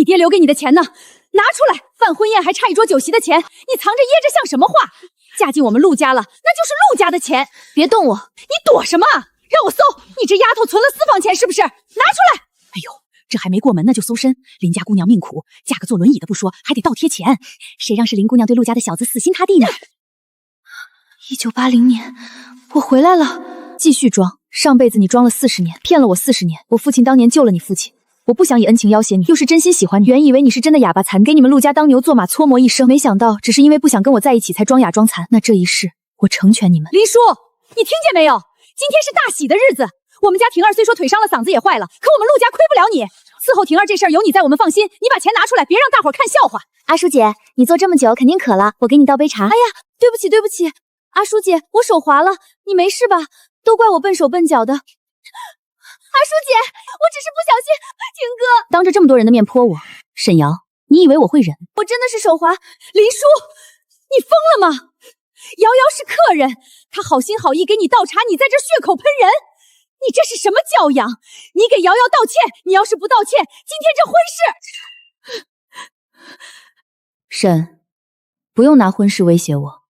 你爹留给你的钱呢？拿出来！办婚宴还差一桌酒席的钱，你藏着掖着像什么话？嫁进我们陆家了，那就是陆家的钱。别动我！你躲什么？让我搜！你这丫头存了私房钱是不是？拿出来！哎呦，这还没过门呢就搜身，林家姑娘命苦，嫁个坐轮椅的不说，还得倒贴钱。谁让是林姑娘对陆家的小子死心塌地呢？1980年，我回来了。继续装，上辈子你装了40年，骗了我40年。我父亲当年救了你父亲。我不想以恩情要挟你，又是真心喜欢你，原以为你是真的哑巴残，给你们陆家当牛做马搓磨一生，没想到只是因为不想跟我在一起才装哑装残。那这一世我成全你们。林叔，你听见没有？今天是大喜的日子，我们家婷儿虽说腿伤了，嗓子也坏了，可我们陆家亏不了你。伺候婷儿这事儿有你在，我们放心。你把钱拿出来，别让大伙看笑话。阿叔姐，你坐这么久肯定渴了，我给你倒杯茶。哎呀，对不起对不起，阿叔姐，我手滑了，你没事吧？都怪我笨手笨脚的。阿叔姐，我只是不小心。婷哥，当着这么多人的面泼我，沈瑶，你以为我会忍？我真的是手滑。林叔，你疯了吗？瑶瑶是客人，她好心好意给你倒茶，你在这血口喷人，你这是什么教养？你给瑶瑶道歉，你要是不道歉，今天这婚事……沈，不用拿婚事威胁我。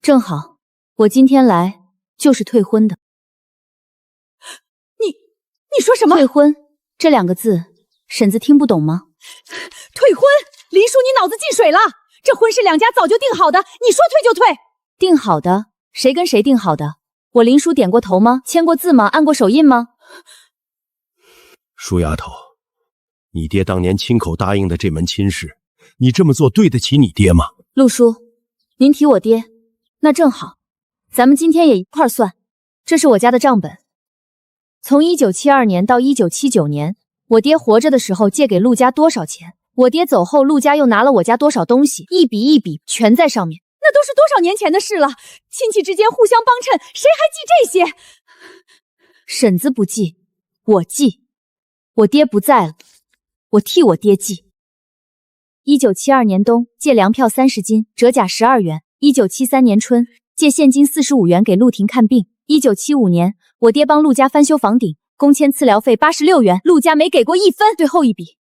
正好，我今天来就是退婚的。你说什么？退婚这2个字，婶子听不懂吗？退婚？林叔，你脑子进水了！这婚事两家早就定好的，你说退就退。定好的？谁跟谁定好的？我林叔点过头吗？签过字吗？按过手印吗？舒丫头，你爹当年亲口答应的这门亲事，你这么做对得起你爹吗？陆叔，您提我爹，那正好，咱们今天也一块算。这是我家的账本。从1972年到1979年，我爹活着的时候借给陆家多少钱，我爹走后陆家又拿了我家多少东西，一笔一笔全在上面。那都是多少年前的事了，亲戚之间互相帮衬，谁还记这些？婶子不记，我记。我爹不在了，我替我爹记。1972年冬，借粮票30斤，折甲12元。1973年春，借现金45元给陆婷看病。1975年，我爹帮陆家翻修房顶，工签赐疗费86元，陆家没给过1分。最后一笔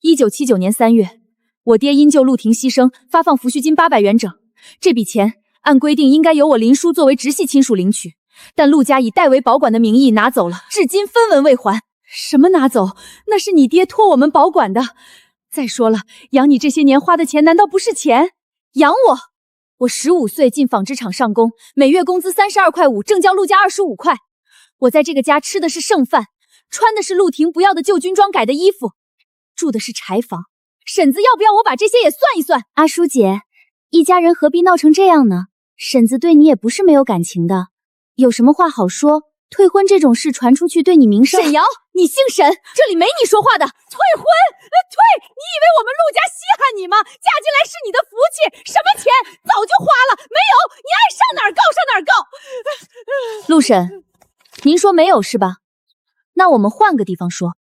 ，1979年3月，我爹因救陆婷牺牲，发放抚恤金800元整。这笔钱按规定应该由我林叔作为直系亲属领取，但陆家以代为保管的名义拿走了，至今分文未还。什么拿走？那是你爹托我们保管的。再说了，养你这些年花的钱难道不是钱？养我15岁进纺织厂上工，每月工资32块5，正交陆家25块。我在这个家吃的是剩饭，穿的是陆婷不要的旧军装改的衣服，住的是柴房。婶子要不要我把这些也算一算？阿叔姐，一家人何必闹成这样呢？婶子对你也不是没有感情的，有什么话好说。退婚这种事传出去对你名声……沈瑶，你姓沈，这里没你说话的。退婚？退？你以为我们陆家稀罕你吗？嫁进来是你的福气，什么钱早就花了，没有你爱上哪儿告上哪儿告。陆婶，您说没有是吧？那我们换个地方说。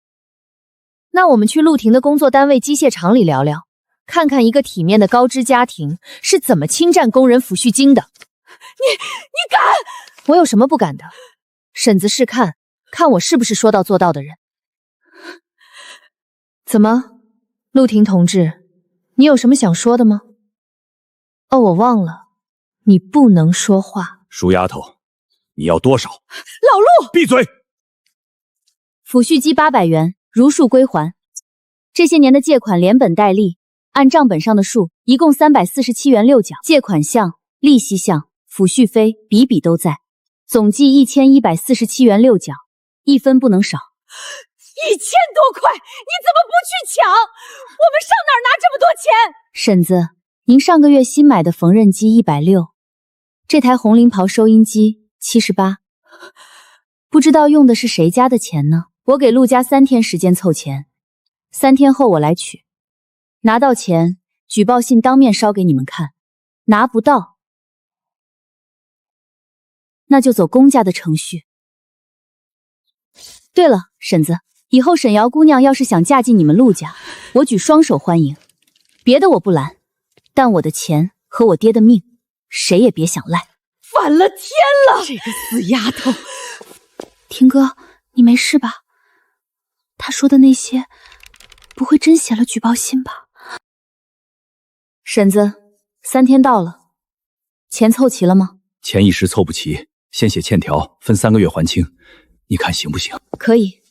那我们去陆婷的工作单位机械厂里聊聊，看看一个体面的高知家庭是怎么侵占工人抚恤金的。你敢？我有什么不敢的？婶子试看我是不是说到做到的人。怎么，陆婷同志，你有什么想说的吗？哦，我忘了，你不能说话。舒丫头，你要多少？老陆，闭嘴！抚恤金800元，如数归还。这些年的借款连本带利，按账本上的数，一共347元6角，借款项、利息项、抚恤费笔笔都在。总计1147元6角，1分不能少。1000多块，你怎么不去抢？我们上哪儿拿这么多钱？婶子，您上个月新买的缝纫机160，这台红绫袍收音机78，不知道用的是谁家的钱呢？我给陆家3天时间凑钱，3天后我来取。拿到钱，举报信当面烧给你们看；拿不到，那就走公家的程序。对了，婶子，以后沈瑶姑娘要是想嫁进你们陆家，我举双手欢迎，别的我不拦，但我的钱和我爹的命，谁也别想赖。反了天了！这个死丫头！婷哥，你没事吧？他说的那些，不会真写了举报信吧？婶子，3天到了，钱凑齐了吗？钱一时凑不齐，先写欠条，分3个月还清，你看行不行？可以，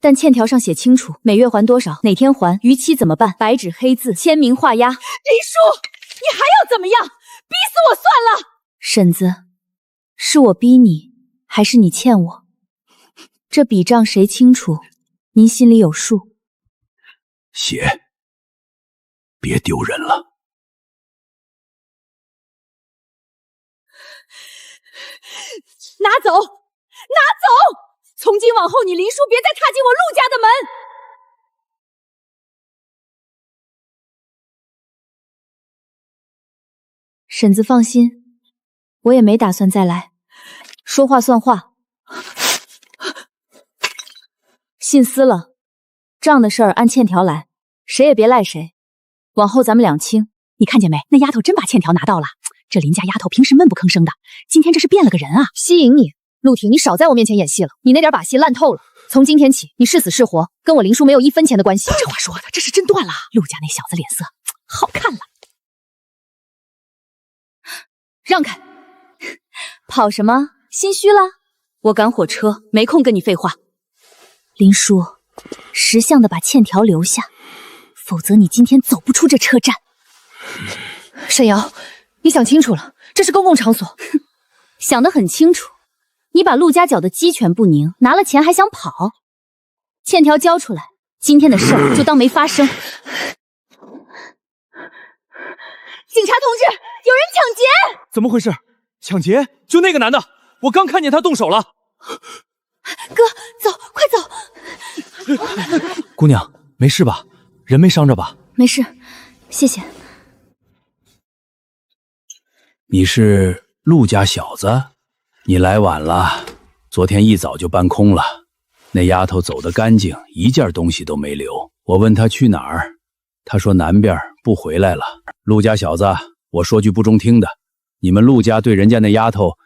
但欠条上写清楚，每月还多少，哪天还，逾期怎么办？白纸黑字，签名画押。林叔，你还要怎么样？逼死我算了！婶子，是我逼你，还是你欠我？这笔账谁清楚？您心里有数。写，别丢人了。拿走，拿走！从今往后，你林叔别再踏进我陆家的门。婶子放心，我也没打算再来。说话算话，信撕了，账的事儿按欠条来，谁也别赖谁。往后咱们两清。你看见没？那丫头真把欠条拿到了。这林家丫头平时闷不吭声的，今天这是变了个人啊！吸引你，陆婷，你少在我面前演戏了。你那点把戏烂透了。从今天起，你是死是活，跟我林叔没有1分钱的关系。这话说的，这是真断了。陆家那小子脸色好看了。让开！跑什么？心虚了？我赶火车，没空跟你废话。林叔，识相的把欠条留下，否则你今天走不出这车站。沈瑶，你想清楚了，这是公共场所。想得很清楚，你把陆家搅得鸡犬不宁，拿了钱还想跑？欠条交出来，今天的事儿就当没发生。警察同志，有人抢劫！怎么回事？抢劫？就那个男的，我刚看见他动手了。哥，走，快走！姑娘，没事吧？人没伤着吧？没事，谢谢。你是陆家小子？你来晚了，昨天一早就搬空了。那丫头走得干净，一件东西都没留。我问她去哪儿，她说南边不回来了。陆家小子，我说句不中听的，你们陆家对人家那丫头，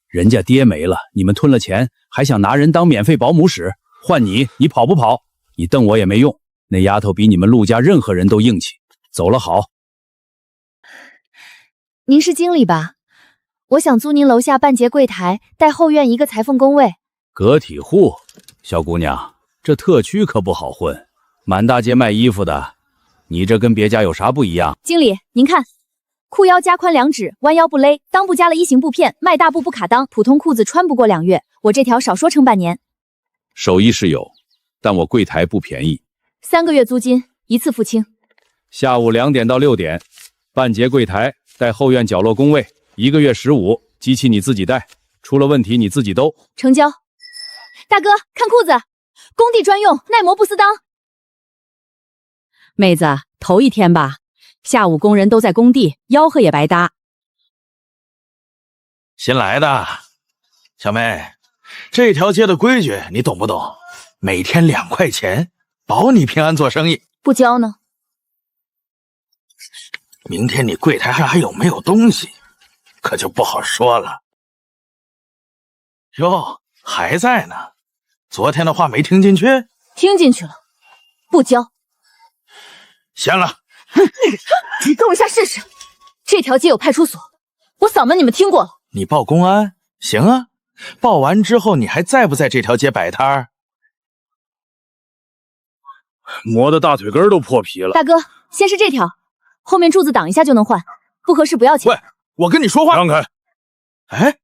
人家爹没了，你们吞了钱，还想拿人当免费保姆使，换你跑不跑？你瞪我也没用。那丫头比你们陆家任何人都硬气。走了好。您是经理吧？我想租您楼下半截柜台，带后院一个裁缝工位。个体户，小姑娘，这特区可不好混，满大街卖衣服的，你这跟别家有啥不一样？经理，您看，裤腰加宽2指，弯腰不勒，裆部加了1型布片，迈大步不卡裆，普通裤子穿不过2月，我这条少说撑半年。手艺是有，但我柜台不便宜，3个月租金一次付清。下午2点到6点，半截柜台带后院角落工位，1个月15，机器你自己带，出了问题你自己兜。成交。大哥，看裤子，工地专用，耐磨不撕裆。妹子，头一天吧，下午工人都在工地，吆喝也白搭。新来的小妹，这条街的规矩你懂不懂？每天2块钱，保你平安做生意。不交呢？明天你柜台上还有没有东西，可就不好说了。哟，还在呢？昨天的话没听进去？听进去了，不交。闲了。你动一下试试。这条街有派出所，我嗓门你们听过了。你报公安？行啊，报完之后你还在不在这条街摆摊儿？磨的大腿根都破皮了。大哥，先是这条，后面柱子挡一下就能换，不合适不要钱。喂，我跟你说话。让开！哎，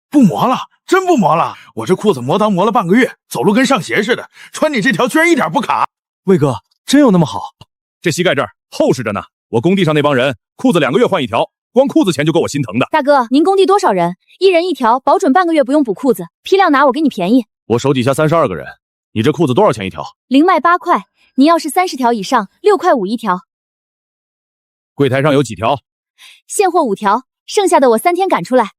不磨了，真不磨了。我这裤子磨裆磨了半个月，走路跟上鞋似的，穿你这条居然一点不卡。魏哥，真有那么好？这膝盖这儿厚实着呢。我工地上那帮人，裤子2个月换一条，光裤子钱就够我心疼的。大哥，您工地多少人？一人一条，保准半个月不用补裤子，批量拿我给你便宜。我手底下32个人，你这裤子多少钱一条？零卖8块，您要是30条以上，6块5一条。柜台上有几条？现货5条，剩下的我3天赶出来。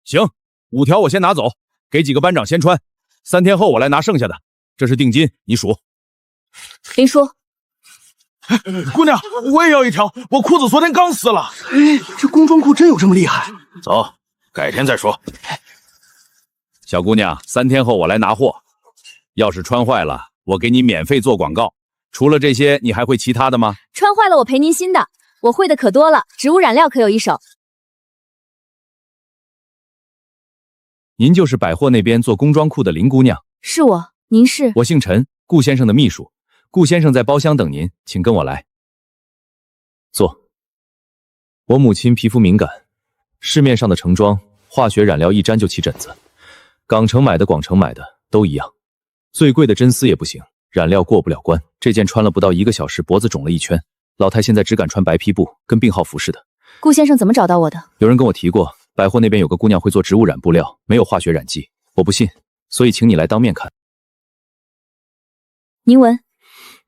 行，5条我先拿走，给几个班长先穿，3天后我来拿剩下的。这是定金，你数。林叔，姑娘，我也要一条，我裤子昨天刚撕了。哎，这工装裤真有这么厉害？走，改天再说。小姑娘，3天后我来拿货，要是穿坏了，我给你免费做广告。除了这些，你还会其他的吗？穿坏了我赔您新的，我会的可多了，植物染料可有一手。您就是百货那边做工装裤的林姑娘？是我，您是？我姓陈，顾先生的秘书。顾先生在包厢等您，请跟我来。坐。我母亲皮肤敏感，市面上的成装化学染料一沾就起疹子，港城买的、广城买的都一样，最贵的真丝也不行，染料过不了关。这件穿了不到1个小时，脖子肿了一圈。老太现在只敢穿白皮布，跟病号服似的。顾先生怎么找到我的？有人跟我提过，百货那边有个姑娘会做植物染布料，没有化学染剂。我不信，所以请你来当面看。您闻，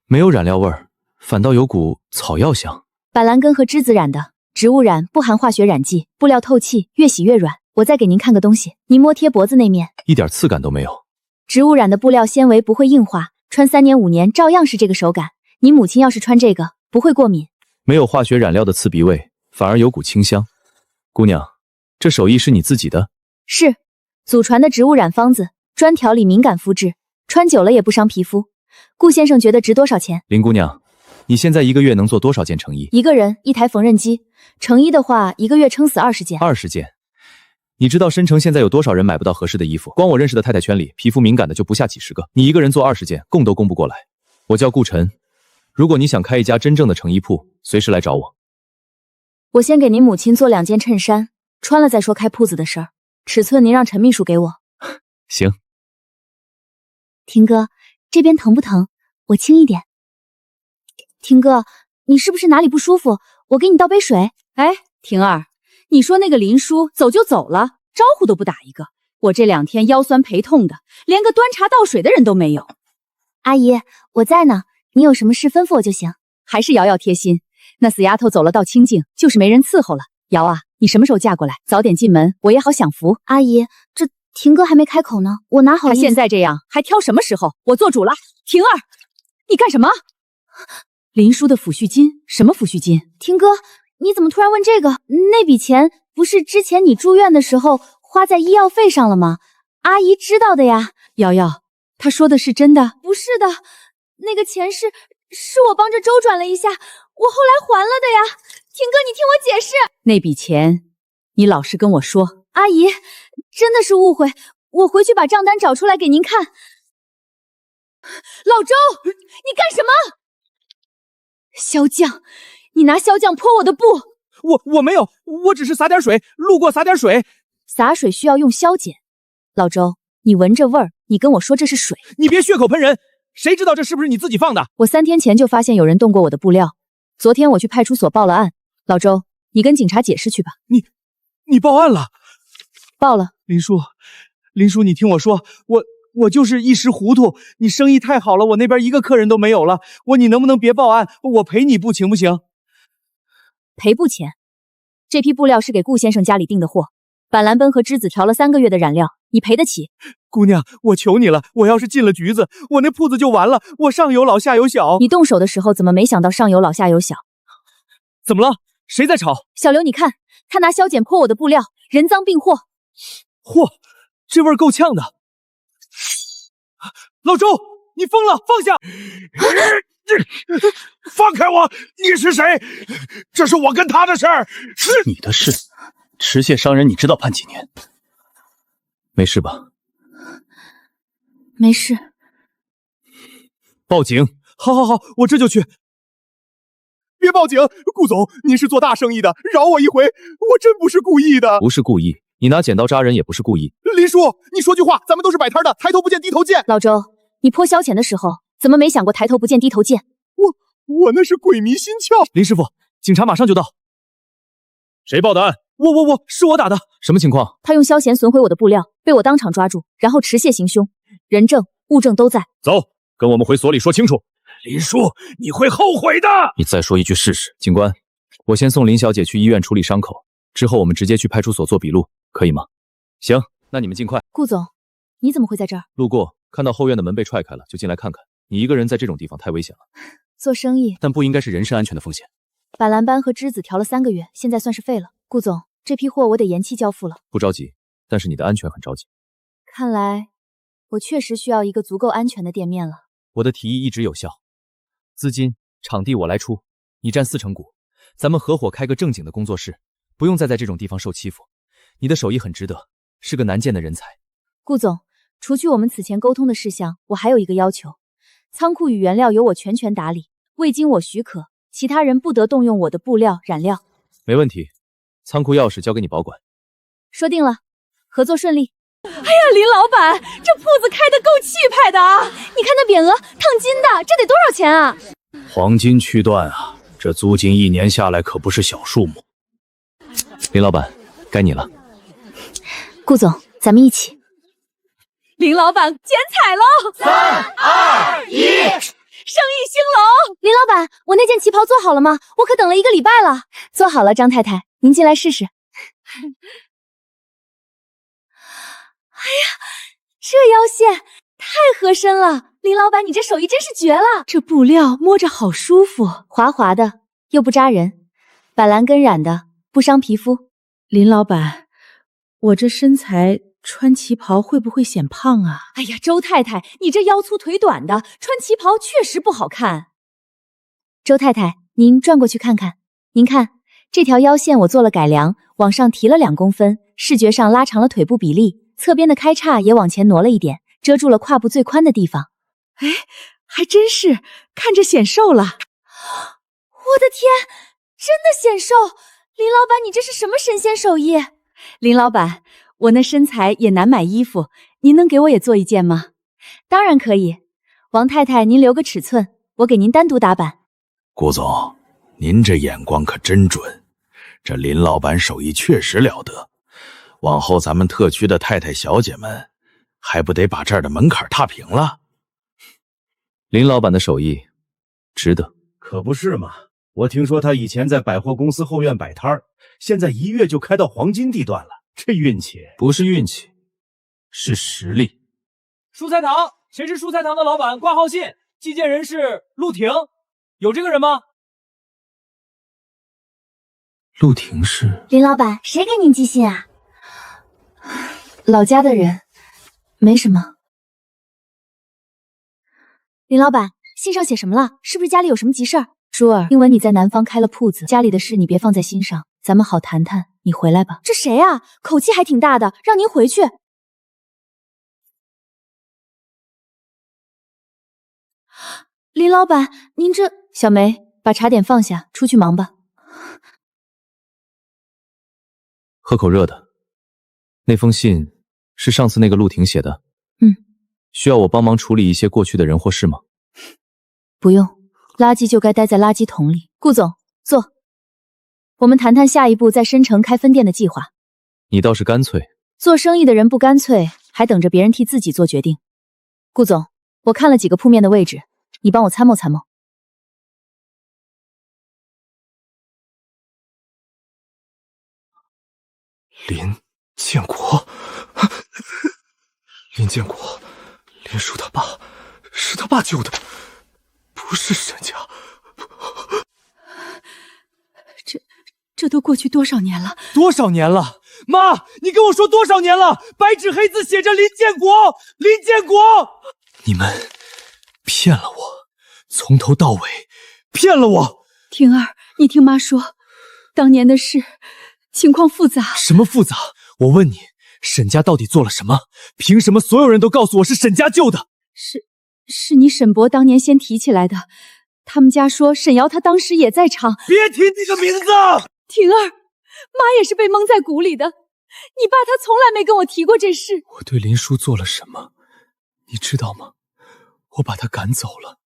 没有染料味儿，反倒有股草药香。板蓝根和栀子染的，植物染不含化学染剂，布料透气，越洗越软。我再给您看个东西，您摸贴脖子那面，一点刺感都没有。植物染的布料纤维不会硬化，穿3年5年照样是这个手感。您母亲要是穿这个，不会过敏。没有化学染料的刺鼻味，反而有股清香。姑娘，这手艺是你自己的？是，祖传的植物染方子，专调理敏感肤质，穿久了也不伤皮肤。顾先生觉得值多少钱？林姑娘，你现在1个月能做多少件成衣？1个人1台缝纫机，成衣的话1个月撑死20件。20件。你知道申城现在有多少人买不到合适的衣服？光我认识的太太圈里，皮肤敏感的就不下几10个。你1个人做20件，供都供不过来。我叫顾晨，如果你想开一家真正的成衣铺，随时来找我。我先给您母亲做2件衬衫，穿了再说开铺子的事儿。尺寸您让陈秘书给我。行。婷哥，这边疼不疼？我轻一点。婷哥，你是不是哪里不舒服？我给你倒杯水。哎，婷儿，你说那个林叔走就走了，招呼都不打一个。我这2天腰酸背痛的，连个端茶倒水的人都没有。阿姨，我在呢，你有什么事吩咐我就行。还是瑶瑶贴心，那死丫头走了倒清静，就是没人伺候了。瑶啊，你什么时候嫁过来？早点进门，我也好享福。阿姨，这婷哥还没开口呢，我哪好意思？他现在这样，还挑什么时候？我做主了。婷儿，你干什么？林叔的抚恤金？什么抚恤金？婷哥，你怎么突然问这个？那笔钱不是之前你住院的时候花在医药费上了吗？阿姨知道的呀。瑶瑶，他说的是真的？不是的，那个钱是我帮着周转了一下，我后来还了的呀。婷哥，你听我解释。那笔钱，你老实跟我说。阿姨，真的是误会，我回去把账单找出来给您看。老周，你干什么？肖酱，你拿肖酱泼我的布。我没有，我只是洒点水，路过洒点水。洒水需要用消碱。老周，你闻着味儿，你跟我说这是水。你别血口喷人，谁知道这是不是你自己放的？我3天前就发现有人动过我的布料，昨天我去派出所报了案。老周，你跟警察解释去吧。你报案了？报了。林叔，你听我说，我就是一时糊涂，你生意太好了，我那边1个客人都没有了，你能不能别报案，我赔你布行不行？赔不钱。这批布料是给顾先生家里订的货，板蓝根和栀子调了3个月的染料，你赔得起？姑娘，我求你了，我要是进了局子，我那铺子就完了，我上有老下有小。你动手的时候怎么没想到上有老下有小？怎么了？谁在吵？小刘，你看，他拿消碱泼我的布料，人赃并获。嚯，这味儿够呛的。老周，你疯了，放下！放开我！你是谁？这是我跟他的事儿。是你的事，持械伤人，你知道判几年？没事吧？没事。报警！好，我这就去。别报警，顾总，您是做大生意的，饶我一回，我真不是故意的。不是故意，你拿剪刀扎人也不是故意。林叔，你说句话，咱们都是摆摊的，抬头不见低头见。老周，你泼消遣的时候，怎么没想过抬头不见低头见？我那是鬼迷心窍。林师傅，警察马上就到。谁报的案？我是我打的。什么情况？他用消遣损毁我的布料，被我当场抓住，然后持械行凶，人证物证都在。走，跟我们回所里说清楚。林叔，你会后悔的。你再说一句试试。警官，我先送林小姐去医院处理伤口，之后我们直接去派出所做笔录，可以吗？行，那你们尽快。顾总，你怎么会在这儿？路过，看到后院的门被踹开了，就进来看看。你一个人在这种地方太危险了。做生意，但不应该是人身安全的风险。板蓝斑和栀子调了3个月，现在算是废了。顾总，这批货我得延期交付了。不着急，但是你的安全很着急。看来我确实需要一个足够安全的店面了。我的提议一直有效，资金、场地我来出，你占40%股，咱们合伙开个正经的工作室，不用再在这种地方受欺负。你的手艺很值得，是个难见的人才。顾总，除去我们此前沟通的事项，我还有一个要求，仓库与原料由我全权打理，未经我许可，其他人不得动用我的布料、染料。没问题，仓库钥匙交给你保管。说定了，合作顺利。哎呀，林老板，这铺子开得够气派的啊！你看那匾额，烫金的，这得多少钱啊？黄金区段啊，这租金1年下来可不是小数目。林老板，该你了。顾总，咱们一起。林老板剪彩喽！3、2、1，生意兴隆！林老板，我那件旗袍做好了吗？我可等了1个礼拜了。做好了，张太太，您进来试试。哎呀，这腰线太合身了！林老板，你这手艺真是绝了！这布料摸着好舒服，滑滑的，又不扎人，板蓝根染的，不伤皮肤。林老板，我这身材穿旗袍会不会显胖啊？哎呀，周太太，你这腰粗腿短的，穿旗袍确实不好看。周太太，您转过去看看。您看，这条腰线我做了改良，往上提了2公分，视觉上拉长了腿部比例，侧边的开叉也往前挪了一点，遮住了胯部最宽的地方。哎，还真是，看着显瘦了。我的天，真的显瘦！林老板，你这是什么神仙手艺？林老板，我那身材也难买衣服，您能给我也做一件吗？当然可以，王太太您留个尺寸，我给您单独打版。顾总，您这眼光可真准，这林老板手艺确实了得。往后咱们特区的太太小姐们，还不得把这儿的门槛踏平了？林老板的手艺值得。可不是嘛，我听说他以前在百货公司后院摆摊儿，现在1月就开到黄金地段了，这运气不是运气，是实力。蔬菜堂，谁是蔬菜堂的老板？挂号信，寄件人是陆婷，有这个人吗？陆婷是？林老板，谁给您寄信啊？老家的人，没什么。林老板，信上写什么了？是不是家里有什么急事儿？舒儿，听闻你在南方开了铺子，家里的事你别放在心上，咱们好谈谈。你回来吧。这谁啊？口气还挺大的，让您回去。林老板，您这……小梅，把茶点放下，出去忙吧。喝口热的。那封信是上次那个陆婷写的。需要我帮忙处理一些过去的人或事吗？不用，垃圾就该待在垃圾桶里。顾总，坐。我们谈谈下一步在申城开分店的计划。你倒是干脆。做生意的人不干脆，还等着别人替自己做决定。顾总，我看了几个铺面的位置，你帮我参谋参谋。林建国，林建国，林叔他爸，是他爸救的，不是沈家。这都过去多少年了？多少年了？妈，你跟我说多少年了？白纸黑字写着林建国，林建国！你们骗了我，从头到尾骗了我。婷儿，你听妈说，当年的事情况复杂。什么复杂？我问你，沈家到底做了什么？凭什么所有人都告诉我是沈家救的？是你沈伯当年先提起来的。他们家说沈瑶她当时也在场。别提这个名字！婷儿，妈也是被蒙在鼓里的。你爸他从来没跟我提过这事。我对林叔做了什么，你知道吗？我把他赶走了，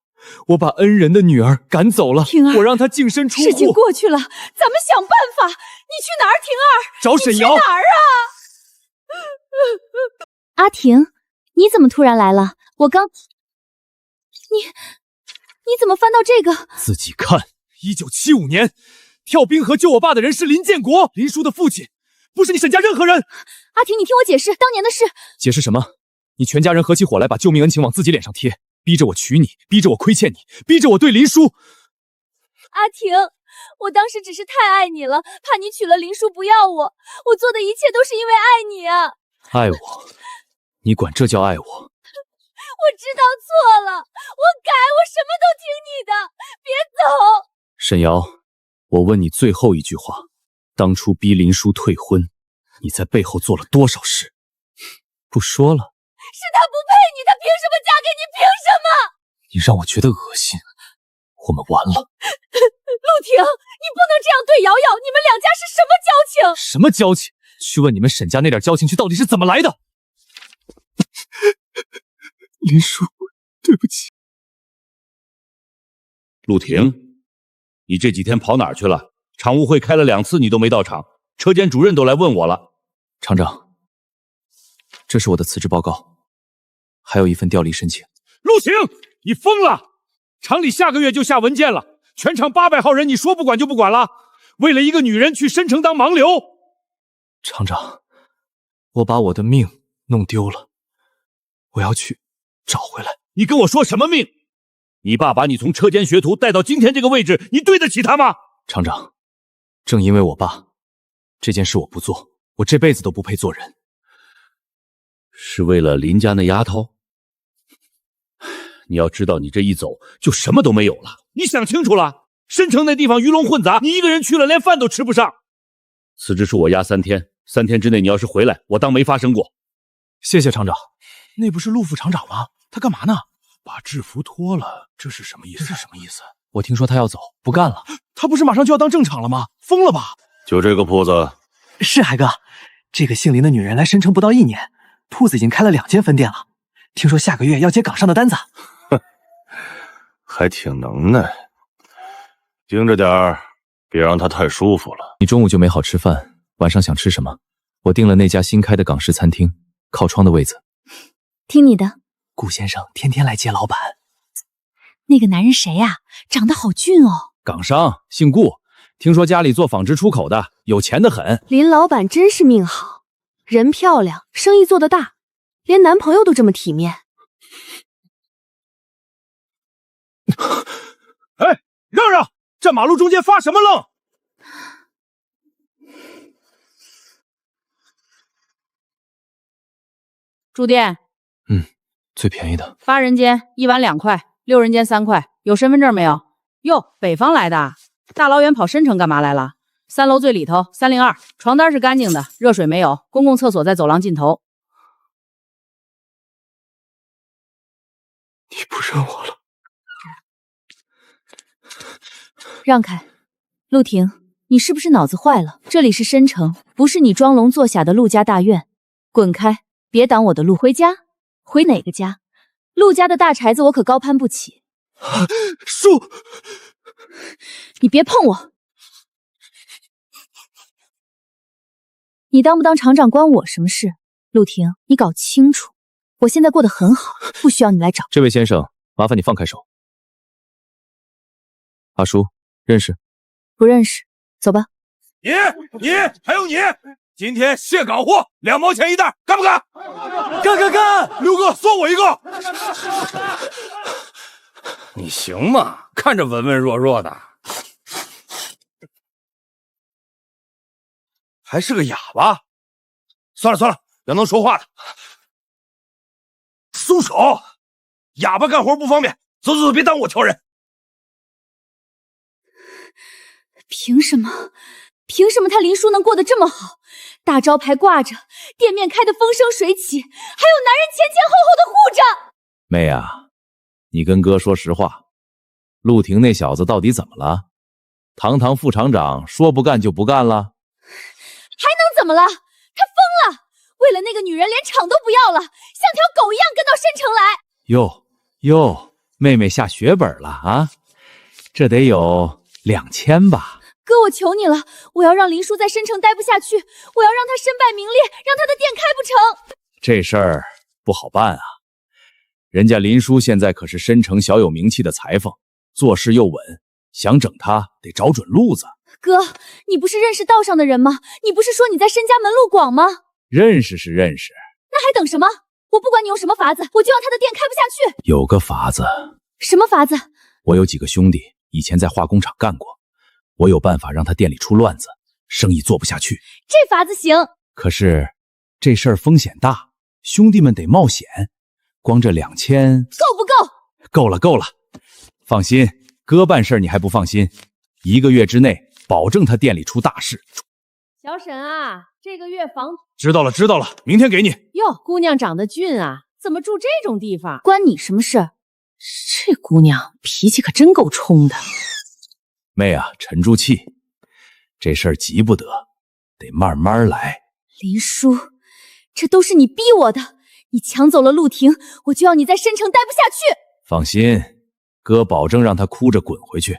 我把恩人的女儿赶走了。婷儿，我让她净身出户。事情过去了，咱们想办法。你去哪儿，婷儿？找沈瑶。你去哪儿啊？阿婷，你怎么突然来了？我刚……你怎么翻到这个？自己看。1975年，跳冰河救我爸的人是林建国，林叔的父亲，不是你沈家任何人。阿婷，你听我解释，当年的事。解释什么？你全家人合起伙来，把救命恩情往自己脸上贴，逼着我娶你，逼着我亏欠你，逼着我对林叔。阿婷，我当时只是太爱你了，怕你娶了林叔不要我，我做的一切都是因为爱你啊。爱我？你管这叫爱我？我知道错了，我改，我什么都听你的，别走。沈瑶，我问你最后一句话，当初逼林叔退婚，你在背后做了多少事？不说了。是他不配你，他凭什么嫁给你？凭什么？你让我觉得恶心，我们完了。陆婷，你不能这样对瑶瑶，你们两家是什么交情？什么交情？去问你们沈家那点交情去到底是怎么来的？林叔，对不起。陆婷，你这几天跑哪儿去了？常务会开了2次，你都没到场，车间主任都来问我了。厂长，这是我的辞职报告，还有一份调离申请。陆婷，你疯了！厂里下个月就下文件了，全厂800号人，你说不管就不管了？为了一个女人去申城当盲流？厂长，我把我的命弄丢了，我要去找回来。你跟我说什么命？你爸把你从车间学徒带到今天这个位置，你对得起他吗？厂长，正因为我爸，这件事我不做，我这辈子都不配做人。是为了林家那丫头？你要知道，你这一走就什么都没有了。你想清楚了？申城那地方鱼龙混杂，你一个人去了连饭都吃不上。辞职书我压3天，3天之内你要是回来，我当没发生过。谢谢厂长。那不是陆副厂长吗？他干嘛呢？把制服脱了，这是什么意思？这是什么意思？我听说他要走，不干了。他不是马上就要当正厂了吗？疯了吧？就这个铺子？是海哥，这个姓林的女人来申城不到1年，铺子已经开了2间分店了。听说下个月要接岗上的单子。还挺能耐，盯着点儿，别让他太舒服了。你中午就没好吃饭，晚上想吃什么？我订了那家新开的港式餐厅，靠窗的位子。听你的。顾先生天天来接老板。那个男人谁呀？长得好俊哦。港商，姓顾，听说家里做纺织出口的，有钱的很。林老板真是命好，人漂亮，生意做得大，连男朋友都这么体面。哎，让让！站马路中间发什么愣？住店，最便宜的8人间1晚2块，6人间3块。有身份证没有？哟，北方来的，大老远跑申城干嘛来了？3楼最里头302，床单是干净的，热水没有，公共厕所在走廊尽头。你不认我了？让开，陆婷，你是不是脑子坏了？这里是申城，不是你装聋作哑的陆家大院，滚开，别挡我的路。回家？回哪个家？陆家的大柴子我可高攀不起。叔，你别碰我！你当不当厂长关我什么事？陆婷，你搞清楚，我现在过得很好，不需要你来找。这位先生，麻烦你放开手。阿叔，认识？不认识，走吧。你还有你，今天卸港货2毛钱一袋，干不干？干！刘哥，送我一个。你行吗？看着文文弱弱的，还是个哑巴。算了，要能说话的。松手！哑巴干活不方便。走，别耽误我挑人。凭什么他林叔能过得这么好？大招牌挂着，店面开得风生水起，还有男人前后的护着。妹啊，你跟哥说实话，陆婷那小子到底怎么了？堂堂副厂长说不干就不干了？还能怎么了？他疯了，为了那个女人连厂都不要了，像条狗一样跟到申城来。哟，妹妹下血本了啊？这得有2000吧？哥，我求你了，我要让林叔在申城待不下去，我要让他身败名裂，让他的店开不成。这事儿不好办啊，人家林叔现在可是申城小有名气的裁缝，做事又稳，想整他得找准路子。哥，你不是认识道上的人吗？你不是说你在申家门路广吗？认识是认识，那还等什么？我不管你用什么法子，我就要他的店开不下去。有个法子。什么法子？我有几个兄弟以前在化工厂干过，我有办法让他店里出乱子，生意做不下去。这法子行，可是这事儿风险大，兄弟们得冒险。光这2000，够不够？够了，够了。放心，哥办事你还不放心？1个月之内，保证他店里出大事。小沈啊，这个月房……知道了，知道了，明天给你。哟，姑娘长得俊啊，怎么住这种地方？关你什么事？这姑娘脾气可真够冲的。妹啊，沉住气，这事儿急不得，得慢慢来。林叔，这都是你逼我的。你抢走了陆婷，我就要你在申城待不下去。放心，哥保证让他哭着滚回去。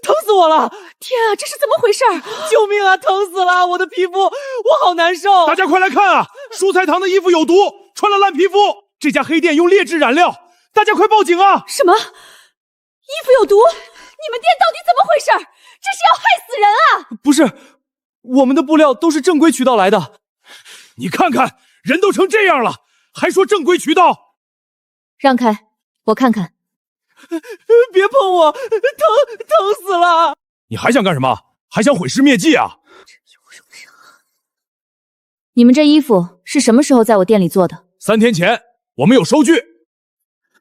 疼死我了！天啊，这是怎么回事？救命啊！疼死了，我的皮肤，我好难受。大家快来看啊！蔬菜堂的衣服有毒，穿了烂皮肤。这家黑店用劣质染料，大家快报警啊！什么？衣服有毒？你们店到底怎么回事？这是要害死人啊！不是，我们的布料都是正规渠道来的。你看看，人都成这样了，还说正规渠道？让开，我看看。别碰我，疼死了！你还想干什么？还想毁尸灭迹啊？你们这衣服是什么时候在我店里做的？3天前，我们有收据。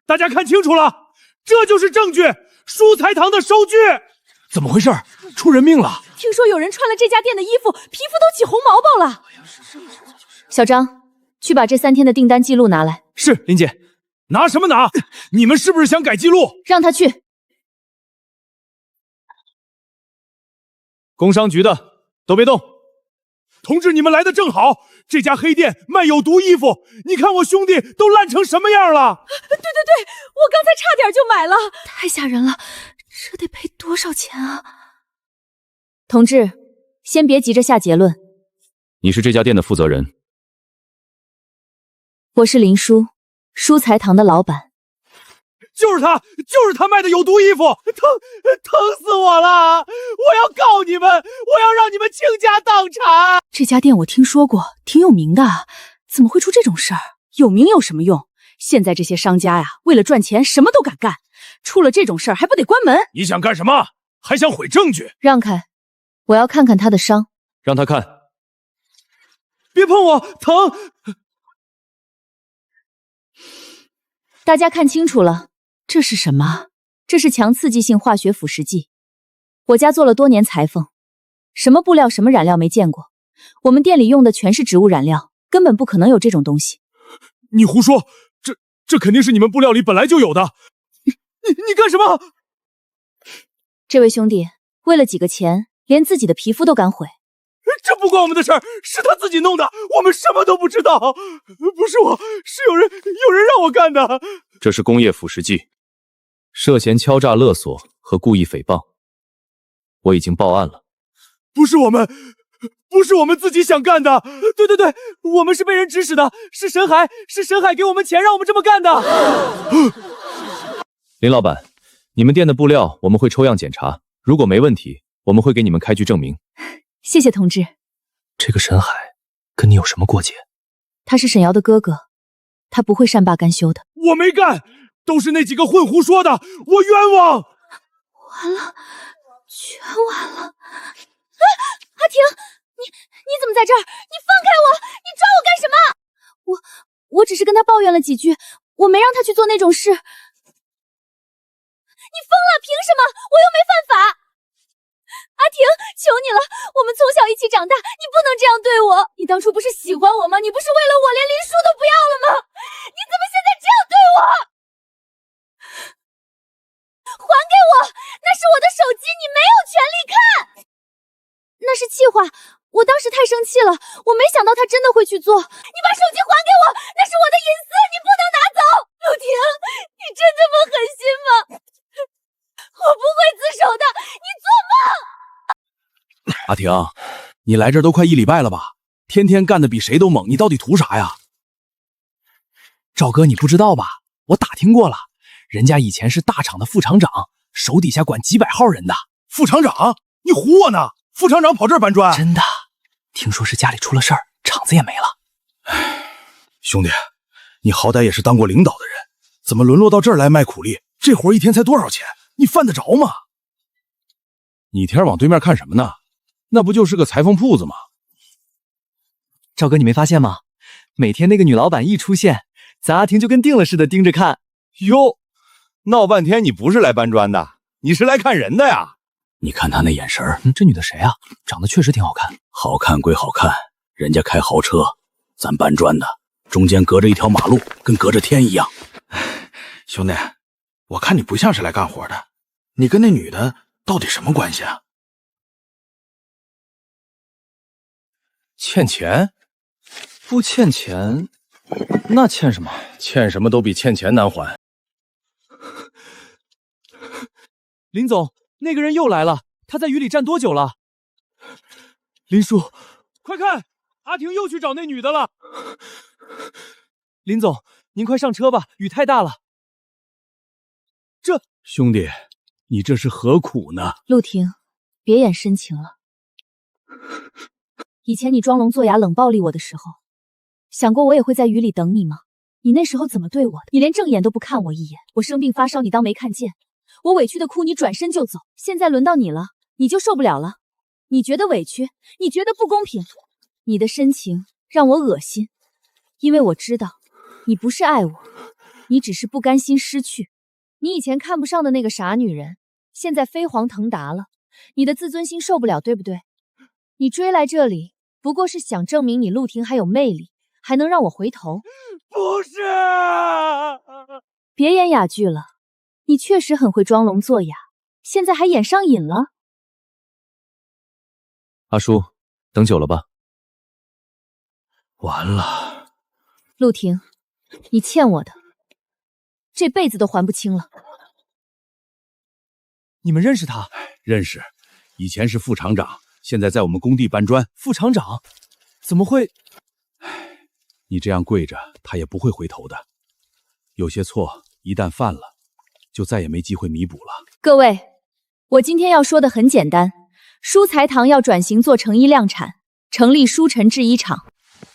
大家看清楚了，这就是证据，蔬菜堂的收据。怎么回事？出人命了！听说有人穿了这家店的衣服，皮肤都起红毛毛了。小张，去把这3天的订单记录拿来。是，林姐。拿什么拿？你们是不是想改记录？让他去。工商局的都别动。同志，你们来的正好，这家黑店卖有毒衣服，你看我兄弟都烂成什么样了。对，我刚才差点就买了。太吓人了，这得赔多少钱啊？同志，先别急着下结论。你是这家店的负责人？我是林叔，蔬菜堂的老板。就是他卖的有毒衣服，疼死我了！我要告你们，我要让你们倾家荡产。这家店我听说过，挺有名的，怎么会出这种事儿？有名有什么用？现在这些商家呀，为了赚钱什么都敢干，出了这种事儿还不得关门？你想干什么？还想毁证据？让开，我要看看他的伤。让他看。别碰我，疼！大家看清楚了。这是什么？这是强刺激性化学腐蚀剂。我家做了多年裁缝，什么布料什么染料没见过。我们店里用的全是植物染料，根本不可能有这种东西。你胡说，这肯定是你们布料里本来就有的。你干什么？这位兄弟，为了几个钱，连自己的皮肤都敢毁。这不关我们的事儿，是他自己弄的，我们什么都不知道。不是我，是有人让我干的。这是工业腐蚀剂，涉嫌敲诈勒索和故意诽谤，我已经报案了。不是我们自己想干的。对，我们是被人指使的，是沈海给我们钱让我们这么干的。林老板，你们店的布料我们会抽样检查，如果没问题，我们会给你们开具证明。谢谢同志。这个沈海跟你有什么过节？他是沈瑶的哥哥，他不会善罢甘休的。我没干，都是那几个混胡说的，我冤枉。完了，全完了。阿婷，你怎么在这儿？你放开我！你抓我干什么？我只是跟他抱怨了几句，我没让他去做那种事。你疯了？凭什么？我又没犯法。阿婷，求你了，我们从小一起长大，你不能这样对我。你当初不是喜欢我吗？你不是为了我连林叔都不要了吗？你怎么现在这样对我？还给我，那是我的手机，你没有权利看。那是气话，我当时太生气了，我没想到他真的会去做。你把手机还给我，那是我的隐私，你不能拿走。陆婷，你真这么狠心吗？我不会自首的，你做梦！阿婷，你来这儿都快1礼拜了吧？天天干的比谁都猛，你到底图啥呀？赵哥，你不知道吧？我打听过了，人家以前是大厂的副厂长，手底下管几百号人的。副厂长？你唬我呢？副厂长跑这儿搬砖？真的，听说是家里出了事儿，厂子也没了。兄弟，你好歹也是当过领导的人，怎么沦落到这儿来卖苦力？这活一天才多少钱？你犯得着吗？你一天往对面看什么呢？那不就是个裁缝铺子吗？赵哥，你没发现吗？每天那个女老板一出现，咱阿婷就跟定了似的盯着看。哟，闹半天你不是来搬砖的，你是来看人的呀？你看他那眼神儿，这女的谁啊？长得确实挺好看。好看归好看，人家开豪车，咱搬砖的，中间隔着一条马路，跟隔着天一样。兄弟，我看你不像是来干活的，你跟那女的到底什么关系啊？欠钱？不欠钱，那欠什么？欠什么都比欠钱难还。林总，那个人又来了，他在雨里站多久了？林叔，快看，阿婷又去找那女的了。林总，您快上车吧，雨太大了。兄弟，你这是何苦呢？陆婷，别演深情了。以前你装聋作哑冷暴力我的时候，想过我也会在雨里等你吗？你那时候怎么对我的？你连正眼都不看我一眼。我生病发烧，你当没看见；我委屈的哭，你转身就走。现在轮到你了，你就受不了了。你觉得委屈，你觉得不公平，你的深情让我恶心，因为我知道你不是爱我，你只是不甘心失去。你以前看不上的那个傻女人，现在飞黄腾达了，你的自尊心受不了，对不对？你追来这里，不过是想证明你陆婷还有魅力，还能让我回头。不是，别演哑剧了，你确实很会装聋作哑，现在还演上瘾了。阿叔，等久了吧？完了，陆婷，你欠我的，这辈子都还不清了。你们认识他？认识，以前是副厂长，现在在我们工地搬砖。副厂长？怎么会？你这样跪着，他也不会回头的。有些错一旦犯了，就再也没机会弥补了。各位，我今天要说的很简单，蔬材堂要转型做成衣量产，成立舒晨制衣厂。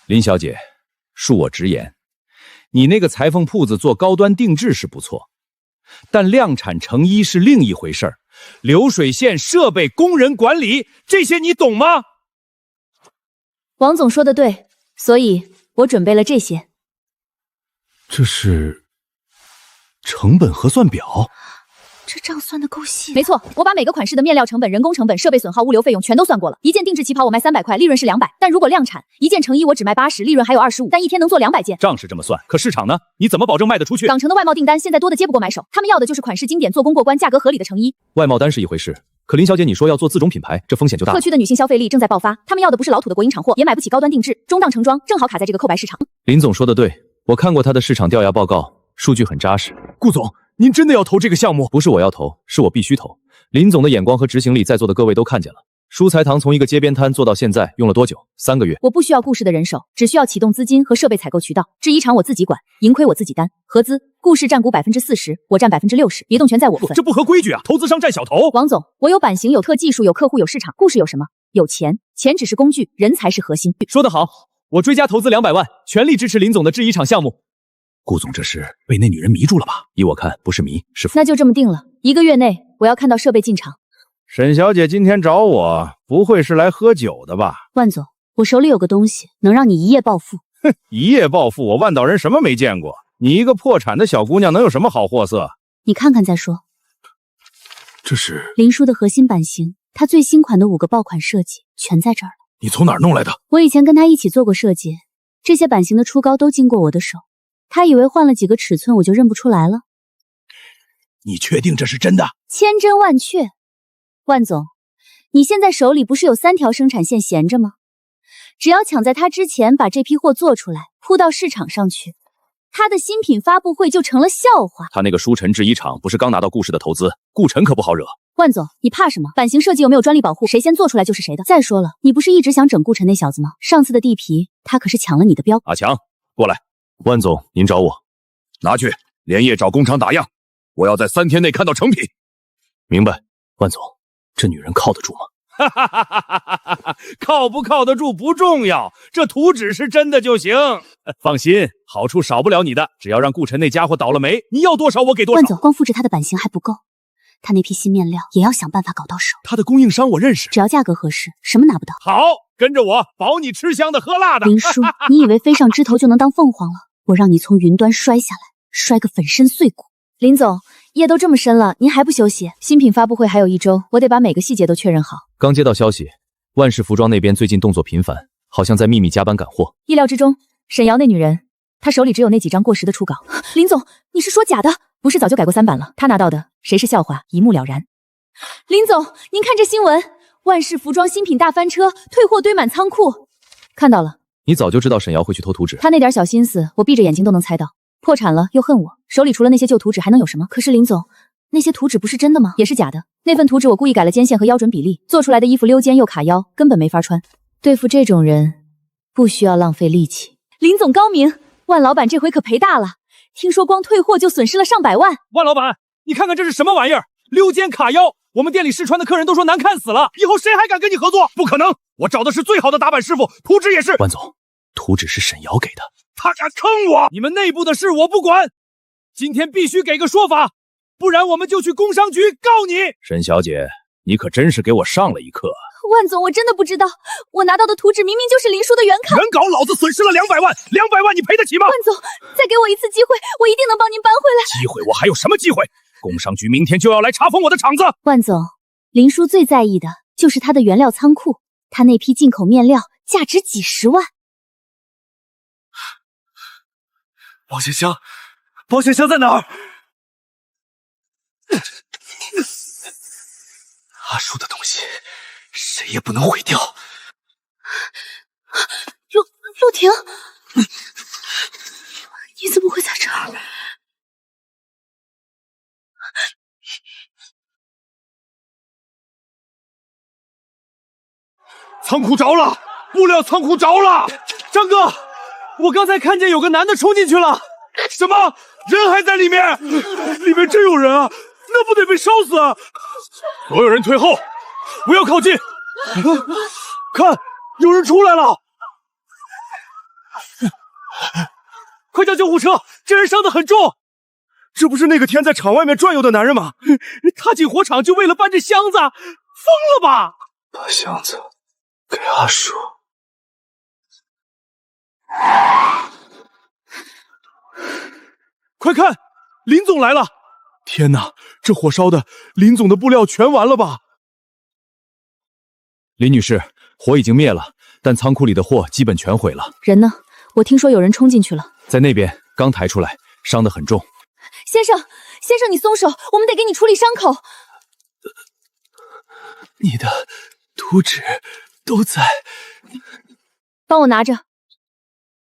林小姐，恕我直言，你那个裁缝铺子做高端定制是不错，但量产成衣是另一回事儿。流水线、设备、工人管理，这些你懂吗？王总说的对，所以我准备了这些。这是成本核算表。这账算得够细。没错，我把每个款式的面料成本、人工成本、设备损耗、物流费用全都算过了。一件定制旗袍我卖300块，利润是200，但如果量产，一件成衣我只卖80，利润还有25，但一天能做200件。账是这么算，可市场呢？你怎么保证卖得出去？港城的外贸订单现在多的接不过买手，他们要的就是款式经典、做工过关、价格合理的成衣。外贸单是一回事，可林小姐你说要做自种品牌，这风险就大了。特区的女性消费力正在爆发，他们要的不是老土的国营厂货，也买不起高端定制，中档成装正好卡在这个扣白市场。林总说的对，我看过他的市场调研报告，数据很扎实。顾总，您真的要投这个项目？不是我要投，是我必须投。林总的眼光和执行力，在座的各位都看见了。蔬菜堂从一个街边摊做到现在用了多久？3个月。我不需要顾氏的人手，只需要启动资金和设备采购渠道。制衣厂我自己管，盈亏我自己担。合资，顾氏占股40%，我占60%，别动权在我份。这不合规矩啊！投资商占小头。王总，我有版型，有特技术，有客户，有市场。顾氏有什么？有钱，钱只是工具，人才是核心。说得好，我追加投资200万，全力支持林总的制衣厂项目。顾总这是被那女人迷住了吧？依我看，不是迷，是服。那就这么定了，1个月内我要看到设备进场。沈小姐今天找我，不会是来喝酒的吧？万总，我手里有个东西，能让你一夜暴富。哼，一夜暴富，我万岛人什么没见过？你一个破产的小姑娘能有什么好货色？你看看再说。这是林叔的核心版型，他最新款的5个爆款设计全在这儿了。你从哪儿弄来的？我以前跟他一起做过设计，这些版型的初高都经过我的手。他以为换了几个尺寸我就认不出来了。你确定这是真的？千真万确。万总，你现在手里不是有3条生产线闲着吗？只要抢在他之前把这批货做出来，铺到市场上去，他的新品发布会就成了笑话。他那个舒晨制衣厂不是刚拿到顾氏的投资，顾晨可不好惹。万总，你怕什么？版型设计有没有专利保护？谁先做出来就是谁的。再说了，你不是一直想整顾晨那小子吗？上次的地皮，他可是抢了你的标。阿强，过来。万总，您找我。拿去，连夜找工厂打样，我要在3天内看到成品。明白。万总，这女人靠得住吗？靠不靠得住不重要，这图纸是真的就行。放心，好处少不了你的，只要让顾晨那家伙倒了霉，你要多少我给多少。万总，光复制他的版型还不够，他那批新面料也要想办法搞到手。他的供应商我认识，只要价格合适，什么拿不到。好，跟着我，保你吃香的喝辣的。林叔，你以为飞上枝头就能当凤凰了？我让你从云端摔下来，摔个粉身碎骨。林总，夜都这么深了，您还不休息？新品发布会还有1周，我得把每个细节都确认好。刚接到消息，万氏服装那边最近动作频繁，好像在秘密加班赶货。意料之中，沈瑶那女人，她手里只有那几张过时的初稿。林总，你是说假的？不是早就改过3版了？她拿到的，谁是笑话，一目了然。林总，您看这新闻，万氏服装新品大翻车，退货堆满仓库。看到了。你早就知道沈瑶会去偷图纸，她那点小心思，我闭着眼睛都能猜到。破产了又恨我，手里除了那些旧图纸还能有什么？可是林总，那些图纸不是真的吗？也是假的。那份图纸我故意改了肩线和腰准比例，做出来的衣服溜肩又卡腰，根本没法穿。对付这种人，不需要浪费力气。林总高明，万老板这回可赔大了，听说光退货就损失了上百万。万老板，你看看这是什么玩意儿？溜肩卡腰，我们店里试穿的客人都说难看死了，以后谁还敢跟你合作？不可能，我找的是最好的打版师傅，图纸也是。万总，图纸是沈瑶给的，他敢坑我！你们内部的事我不管，今天必须给个说法，不然我们就去工商局告你。沈小姐，你可真是给我上了一课。万总，我真的不知道，我拿到的图纸明明就是林叔的原稿。原稿老子损失了200万，200万你赔得起吗？万总，再给我一次机会，我一定能帮您搬回来。机会？我还有什么机会？工商局明天就要来查封我的厂子。万总，林叔最在意的就是他的原料仓库，他那批进口面料价值几十万。保险箱，保险箱在哪儿？阿叔的东西，谁也不能毁掉。陆婷，你怎么会在这儿？仓库着了，布料仓库着了！张哥，我刚才看见有个男的冲进去了。什么？人还在里面？里面真有人啊！那不得被烧死啊！所有人退后，不要靠近！看，有人出来了！快叫救护车！这人伤得很重。这不是那个天在厂外面转悠的男人吗？他进火场就为了搬这箱子，疯了吧？把箱子给阿叔。快看，林总来了！天哪，这火烧的，林总的布料全完了吧？林女士，火已经灭了，但仓库里的货基本全毁了。人呢？我听说有人冲进去了，在那边，刚抬出来，伤得很重。先生，你松手，我们得给你处理伤口。你的图纸都在，帮我拿着。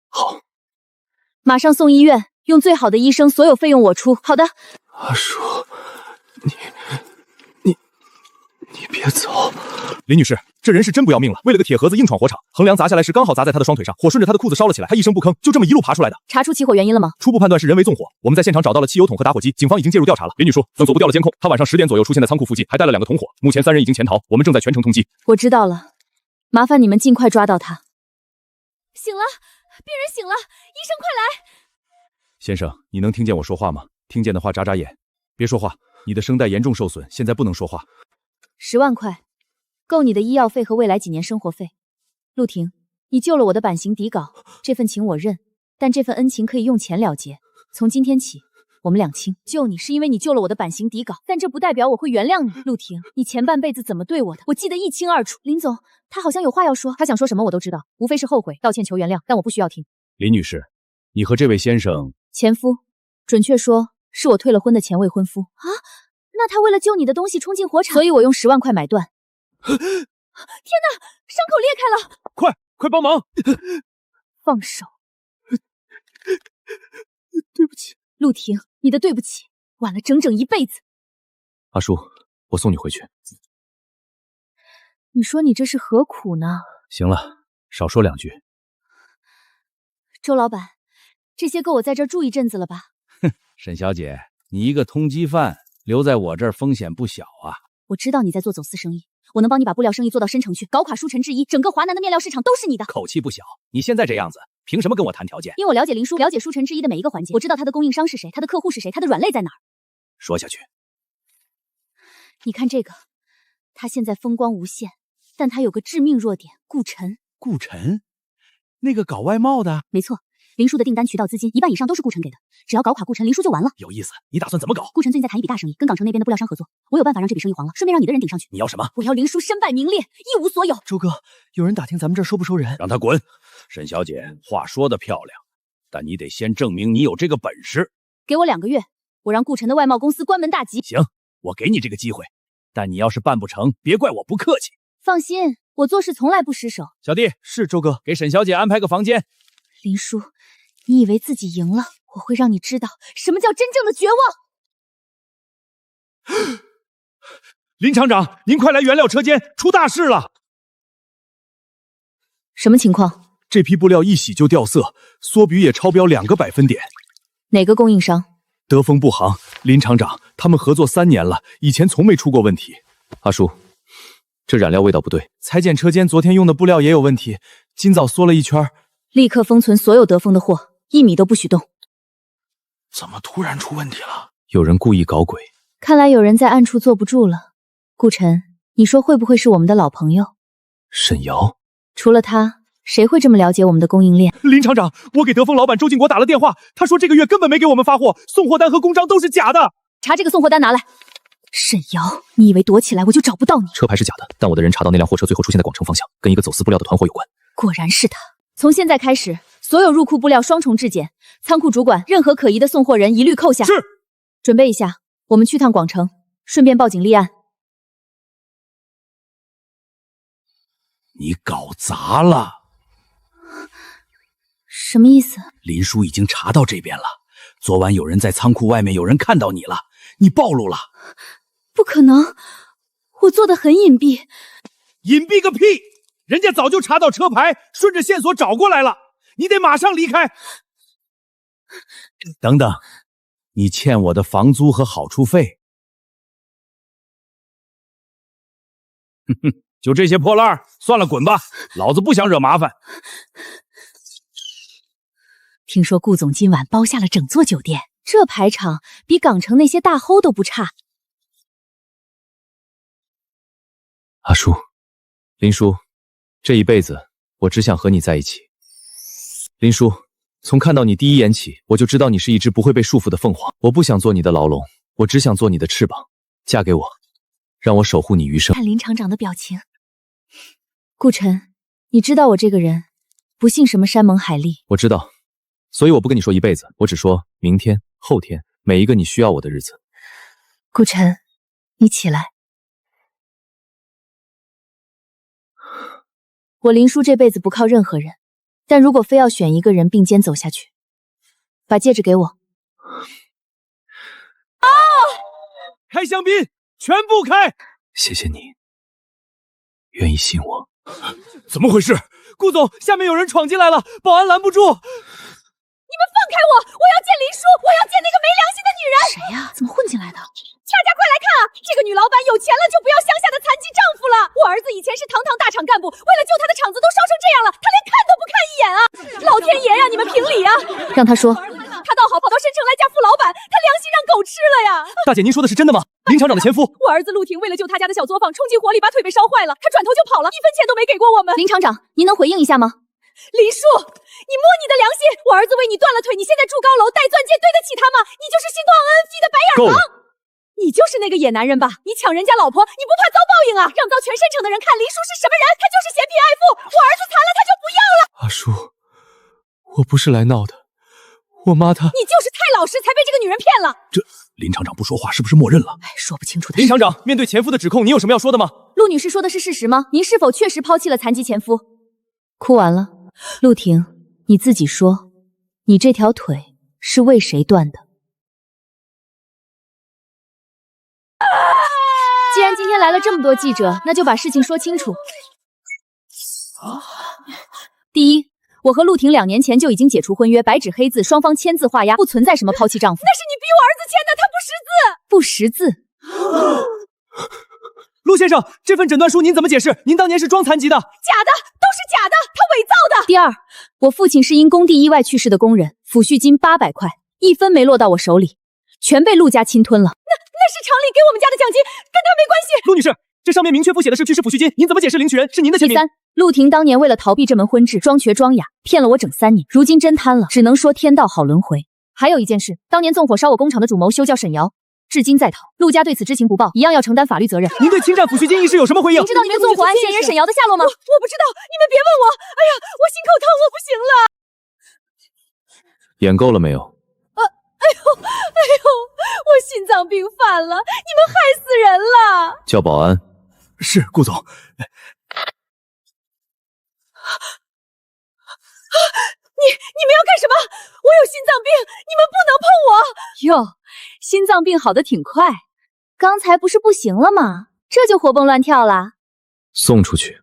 好，马上送医院，用最好的医生，所有费用我出。好的。阿叔，你别走。林女士，这人是真不要命了，为了个铁盒子硬闯火场，横梁砸下来时刚好砸在他的双腿上，火顺着他的裤子烧了起来，他一声不吭，就这么一路爬出来的。查出起火原因了吗？初步判断是人为纵火，我们在现场找到了汽油桶和打火机，警方已经介入调查了。林女士，曾左部调了监控，他晚上10点左右出现在仓库附近，还带了2个同伙，目前3人已经潜逃，我们正在全程通缉。我知道了，麻烦你们尽快抓到他。醒了，病人醒了，医生快来！先生，你能听见我说话吗？听见的话眨眨眼，别说话，你的声带严重受损，现在不能说话。10万块，够你的医药费和未来几年生活费。陆婷，你救了我的版型底稿，这份情我认，但这份恩情可以用钱了结。从今天起，我们两清。救你是因为你救了我的版型底稿，但这不代表我会原谅你。陆婷，你前半辈子怎么对我的，我记得一清二楚。林总，他好像有话要说，他想说什么我都知道，无非是后悔、道歉、求原谅，但我不需要听。林女士，你和这位先生……前夫，准确说是我退了婚的前未婚夫啊。那他为了救你的东西冲进火场，所以我用10万块买断。天哪，伤口裂开了！快帮忙！放手！对不起，陆婷，你的对不起晚了整整一辈子。阿叔，我送你回去。你说你这是何苦呢？行了，少说2句。周老板，这些够我在这儿住一阵子了吧？哼，沈小姐，你一个通缉犯留在我这儿风险不小啊。我知道你在做走私生意，我能帮你把布料生意做到深城去，搞垮舒尘制衣，整个华南的面料市场都是你的。口气不小，你现在这样子，凭什么跟我谈条件？因为我了解林叔，了解舒尘制衣的每一个环节，我知道他的供应商是谁，他的客户是谁，他的软肋在哪儿。说下去。你看这个，他现在风光无限，但他有个致命弱点，顾晨。顾晨，那个搞外贸的？没错，林叔的订单渠道资金1半以上都是顾晨给的，只要搞垮顾晨，林叔就完了。有意思，你打算怎么搞？顾晨最近在谈一笔大生意，跟港城那边的布料商合作，我有办法让这笔生意黄了，顺便让你的人顶上去。你要什么？我要林叔身败名裂，一无所有。周哥，有人打听咱们这儿收不收人？让他滚！沈小姐，话说得漂亮，但你得先证明你有这个本事。给我2个月，我让顾晨的外贸公司关门大吉。行，我给你这个机会，但你要是办不成，别怪我不客气。放心，我做事从来不失手。小弟，是周哥，给沈小姐安排个房间。林叔，你以为自己赢了，我会让你知道什么叫真正的绝望。林厂长，您快来原料车间，出大事了！什么情况？这批布料一洗就掉色，缩比也超标2个百分点。哪个供应商？德丰布行。林厂长，他们合作3年了，以前从没出过问题。阿叔，这染料味道不对。裁剪车间昨天用的布料也有问题，今早缩了一圈。立刻封存所有德丰的货，1米都不许动。怎么突然出问题了？有人故意搞鬼。看来有人在暗处坐不住了。顾晨，你说会不会是我们的老朋友沈瑶？除了他，谁会这么了解我们的供应链？林厂长，我给德丰老板周进国打了电话，他说这个月根本没给我们发货，送货单和公章都是假的。查这个送货单拿来。沈瑶，你以为躲起来我就找不到你？车牌是假的，但我的人查到那辆货车最后出现在广城方向，跟一个走私布料的团伙有关。果然是他。从现在开始，所有入库布料双重质检，仓库主管任何可疑的送货人一律扣下。是。准备一下，我们去趟广城，顺便报警立案。你搞砸了。什么意思？林叔已经查到这边了，昨晚有人在仓库外面，有人看到你了，你暴露了。不可能，我做的很隐蔽。隐蔽个屁！人家早就查到车牌，顺着线索找过来了，你得马上离开。等等，你欠我的房租和好处费。哼哼，就这些破烂，算了，滚吧，老子不想惹麻烦。听说顾总今晚包下了整座酒店，这排场比港城那些大齁都不差。阿叔，林叔，这一辈子我只想和你在一起。林叔，从看到你第一眼起，我就知道你是一只不会被束缚的凤凰。我不想做你的牢笼，我只想做你的翅膀。嫁给我，让我守护你余生。看林厂长的表情，顾晨，你知道我这个人不信什么山盟海誓。我知道，所以我不跟你说一辈子，我只说明天、后天，每一个你需要我的日子。顾晨，你起来。我林叔这辈子不靠任何人，但如果非要选一个人并肩走下去，把戒指给我。啊！开香槟，全部开！谢谢你，愿意信我。怎么回事？顾总，下面有人闯进来了，保安拦不住。你们放开我！我要见林叔，我要见那个没良心的女人！谁呀？怎么混进来的？大家快来看啊！这个女老板有钱了，就不要乡下的残疾丈夫了。我儿子以前是堂堂大厂干部，为了救他的厂子都烧成这样了，他连看都不看一眼啊！老天爷呀，你们评理啊！让他说。他倒好，跑到申城来家扶老板，他良心让狗吃了呀！大姐，您说的是真的吗？林厂长的前夫，我儿子陆廷为了救他家的小作坊，冲进火里把腿被烧坏了，他转头就跑了，1分钱都没给过我们。林厂长，您能回应一下吗？林叔，你摸你的良心！我儿子为你断了腿，你现在住高楼戴钻戒，对得起他吗？你就是心断 NFP 的白眼狼！你就是那个野男人吧？你抢人家老婆，你不怕遭报应啊？让遭全申城的人看林叔是什么人？他就是嫌贫爱富，我儿子残了他就不要了。阿叔，我不是来闹的，我妈她……你就是太老实，才被这个女人骗了。这林厂长不说话，是不是默认了？说不清楚的。林厂长，面对前夫的指控，你有什么要说的吗？陆女士说的是事实吗？您是否确实抛弃了残疾前夫？哭完了，陆婷，你自己说，你这条腿是为谁断的？既然今天来了这么多记者，那就把事情说清楚。第一，我和陆婷2年前就已经解除婚约，白纸黑字，双方签字画押，不存在什么抛弃丈夫。那是你逼我儿子签的，他不识字。不识字？陆先生，这份诊断书您怎么解释？您当年是装残疾的。假的，都是假的，他伪造的。第二，我父亲是因工地意外去世的工人，抚恤金800块，1分没落到我手里，全被陆家侵吞了。那是厂里给我们家的奖金，跟他没关系。陆女士，这上面明确附写的是去世抚恤金，您怎么解释领取人是您的签名？第三，陆婷当年为了逃避这门婚制，装瘸装哑，骗了我整3年，如今真瘫了，只能说天道好轮回。还有一件事，当年纵火烧我工厂的主谋休叫沈瑶，至今在逃，陆家对此知情不报，一样要承担法律责任。您对侵占抚恤金一事有什么回应？您知道你们纵火案嫌疑人沈瑶的下落吗？我不知道，你们别问我。哎呀，我心口疼，我不行了。演够了没有？我心脏病犯了，你们害死人了！叫保安。是顾总。你们要干什么？我有心脏病，你们不能碰我！哟，心脏病好的挺快，刚才不是不行了吗？这就活蹦乱跳啦。送出去。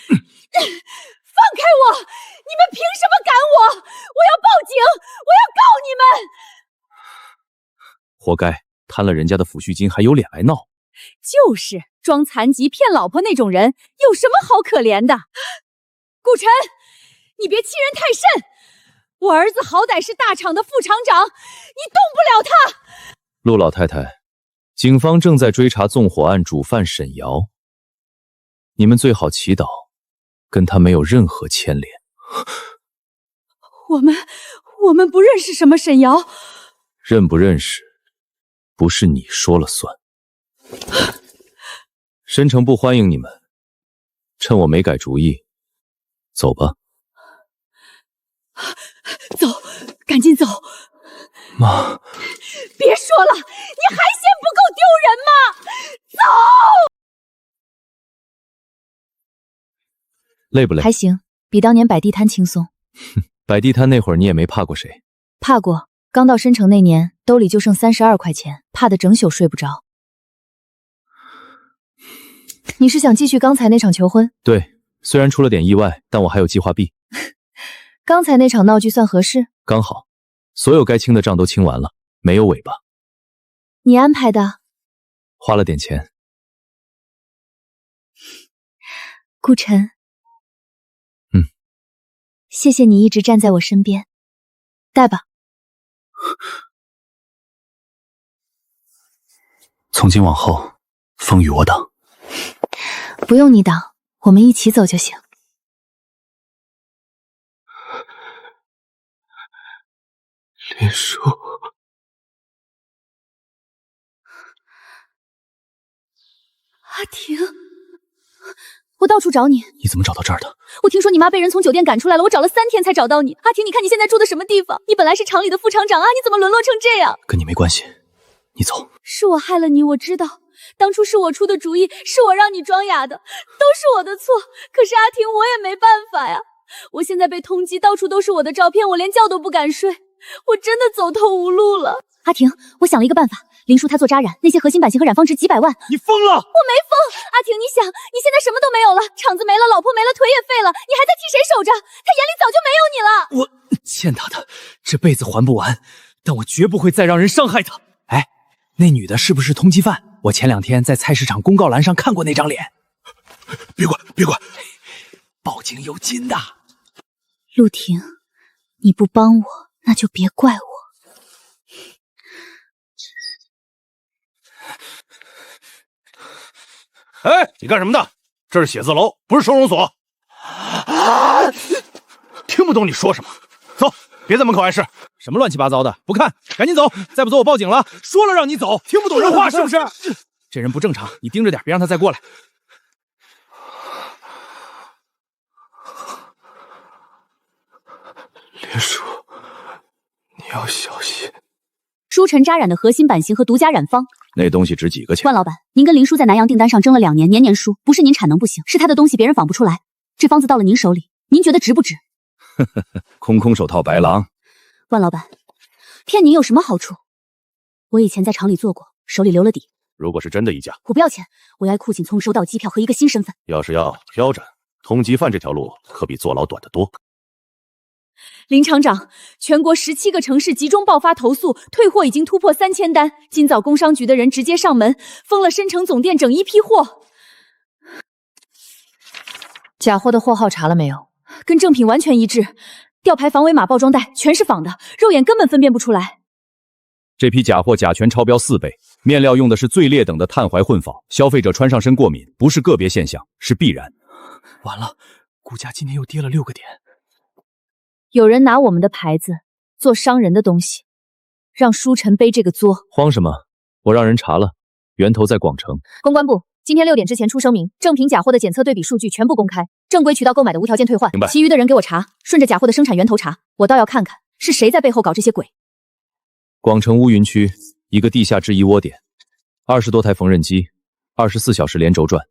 放开我！你们凭什么赶我？我要报警！我要告你们！活该，贪了人家的抚恤金还有脸来闹。就是装残疾骗老婆那种人，有什么好可怜的？顾晨，你别欺人太甚！我儿子好歹是大厂的副厂长，你动不了他。陆老太太，警方正在追查纵火案主犯沈瑶，你们最好祈祷跟他没有任何牵连。我们不认识什么沈瑶，认不认识不是你说了算。申城不欢迎你们，趁我没改主意，走吧。走，赶紧走！妈，别说了，你还嫌不够丢人吗？走！累不累？还行，比当年摆地摊轻松。摆地摊那会儿你也没怕过谁？怕过，刚到申城那年，兜里就剩32块钱，怕得整宿睡不着。你是想继续刚才那场求婚？对，虽然出了点意外，但我还有计划 B。刚才那场闹剧算何事？刚好，所有该清的账都清完了，没有尾巴。你安排的？花了点钱。顾晨，谢谢你一直站在我身边，带吧。从今往后，风雨我挡。不用你挡，我们一起走就行。林叔，阿婷，我到处找你，你怎么找到这儿的？我听说你妈被人从酒店赶出来了，我找了3天才找到你。阿婷，你看你现在住的什么地方？你本来是厂里的副厂长啊，你怎么沦落成这样？跟你没关系，你走。是我害了你，我知道，当初是我出的主意，是我让你装哑的，都是我的错。可是阿婷，我也没办法呀。我现在被通缉，到处都是我的照片，我连觉都不敢睡，我真的走投无路了。阿婷，我想了一个办法，林叔他做扎染，那些核心版型和染坊值几百万。你疯了！我没疯。阿婷，你想，你现在什么都没有了，厂子没了，老婆没了，腿也废了，你还在替谁守着？他眼里早就没有你了。我欠他的，这辈子还不完，但我绝不会再让人伤害他。哎，那女的是不是通缉犯？我前2天在菜市场公告栏上看过那张脸。别管，别管，报警有金的。陆婷，你不帮我，那就别怪我。哎，你干什么的？这是写字楼，不是收容所。听不懂你说什么。走，别在门口碍事。什么乱七八糟的，不看，赶紧走！再不走我报警了。说了让你走，听不懂人话是不是？这人不正常，你盯着点，别让他再过来。林叔，你要小心。舒晨扎染的核心版型和独家染坊，那东西值几个钱？万老板，您跟林叔在南阳订单上争了2年，年年输，不是您产能不行，是他的东西别人仿不出来。这方子到了您手里，您觉得值不值？空手套白狼。万老板，骗您有什么好处？我以前在厂里做过，手里留了底。如果是真的溢价，我不要钱，我要库锦从收到机票和一个新身份。要是要挑战通缉犯这条路，可比坐牢短得多。林厂长，全国17个城市集中爆发投诉，退货已经突破3000单。今早工商局的人直接上门，封了申城总店整一批货。假货的货号查了没有？跟正品完全一致，吊牌、防伪码、包装袋全是仿的，肉眼根本分辨不出来。这批假货甲醛超标4倍，面料用的是最劣等的碳怀混纺，消费者穿上身过敏不是个别现象，是必然。完了，股价今天又跌了6个点。有人拿我们的牌子做伤人的东西，让舒晨背这个作。慌什么？我让人查了，源头在广城。公关部今天6点之前出声明，正品假货的检测对比数据全部公开，正规渠道购买的无条件退换。明白。其余的人给我查，顺着假货的生产源头查，我倒要看看是谁在背后搞这些鬼。广城乌云区一个地下制衣窝点，20多台缝纫机，24小时连轴转，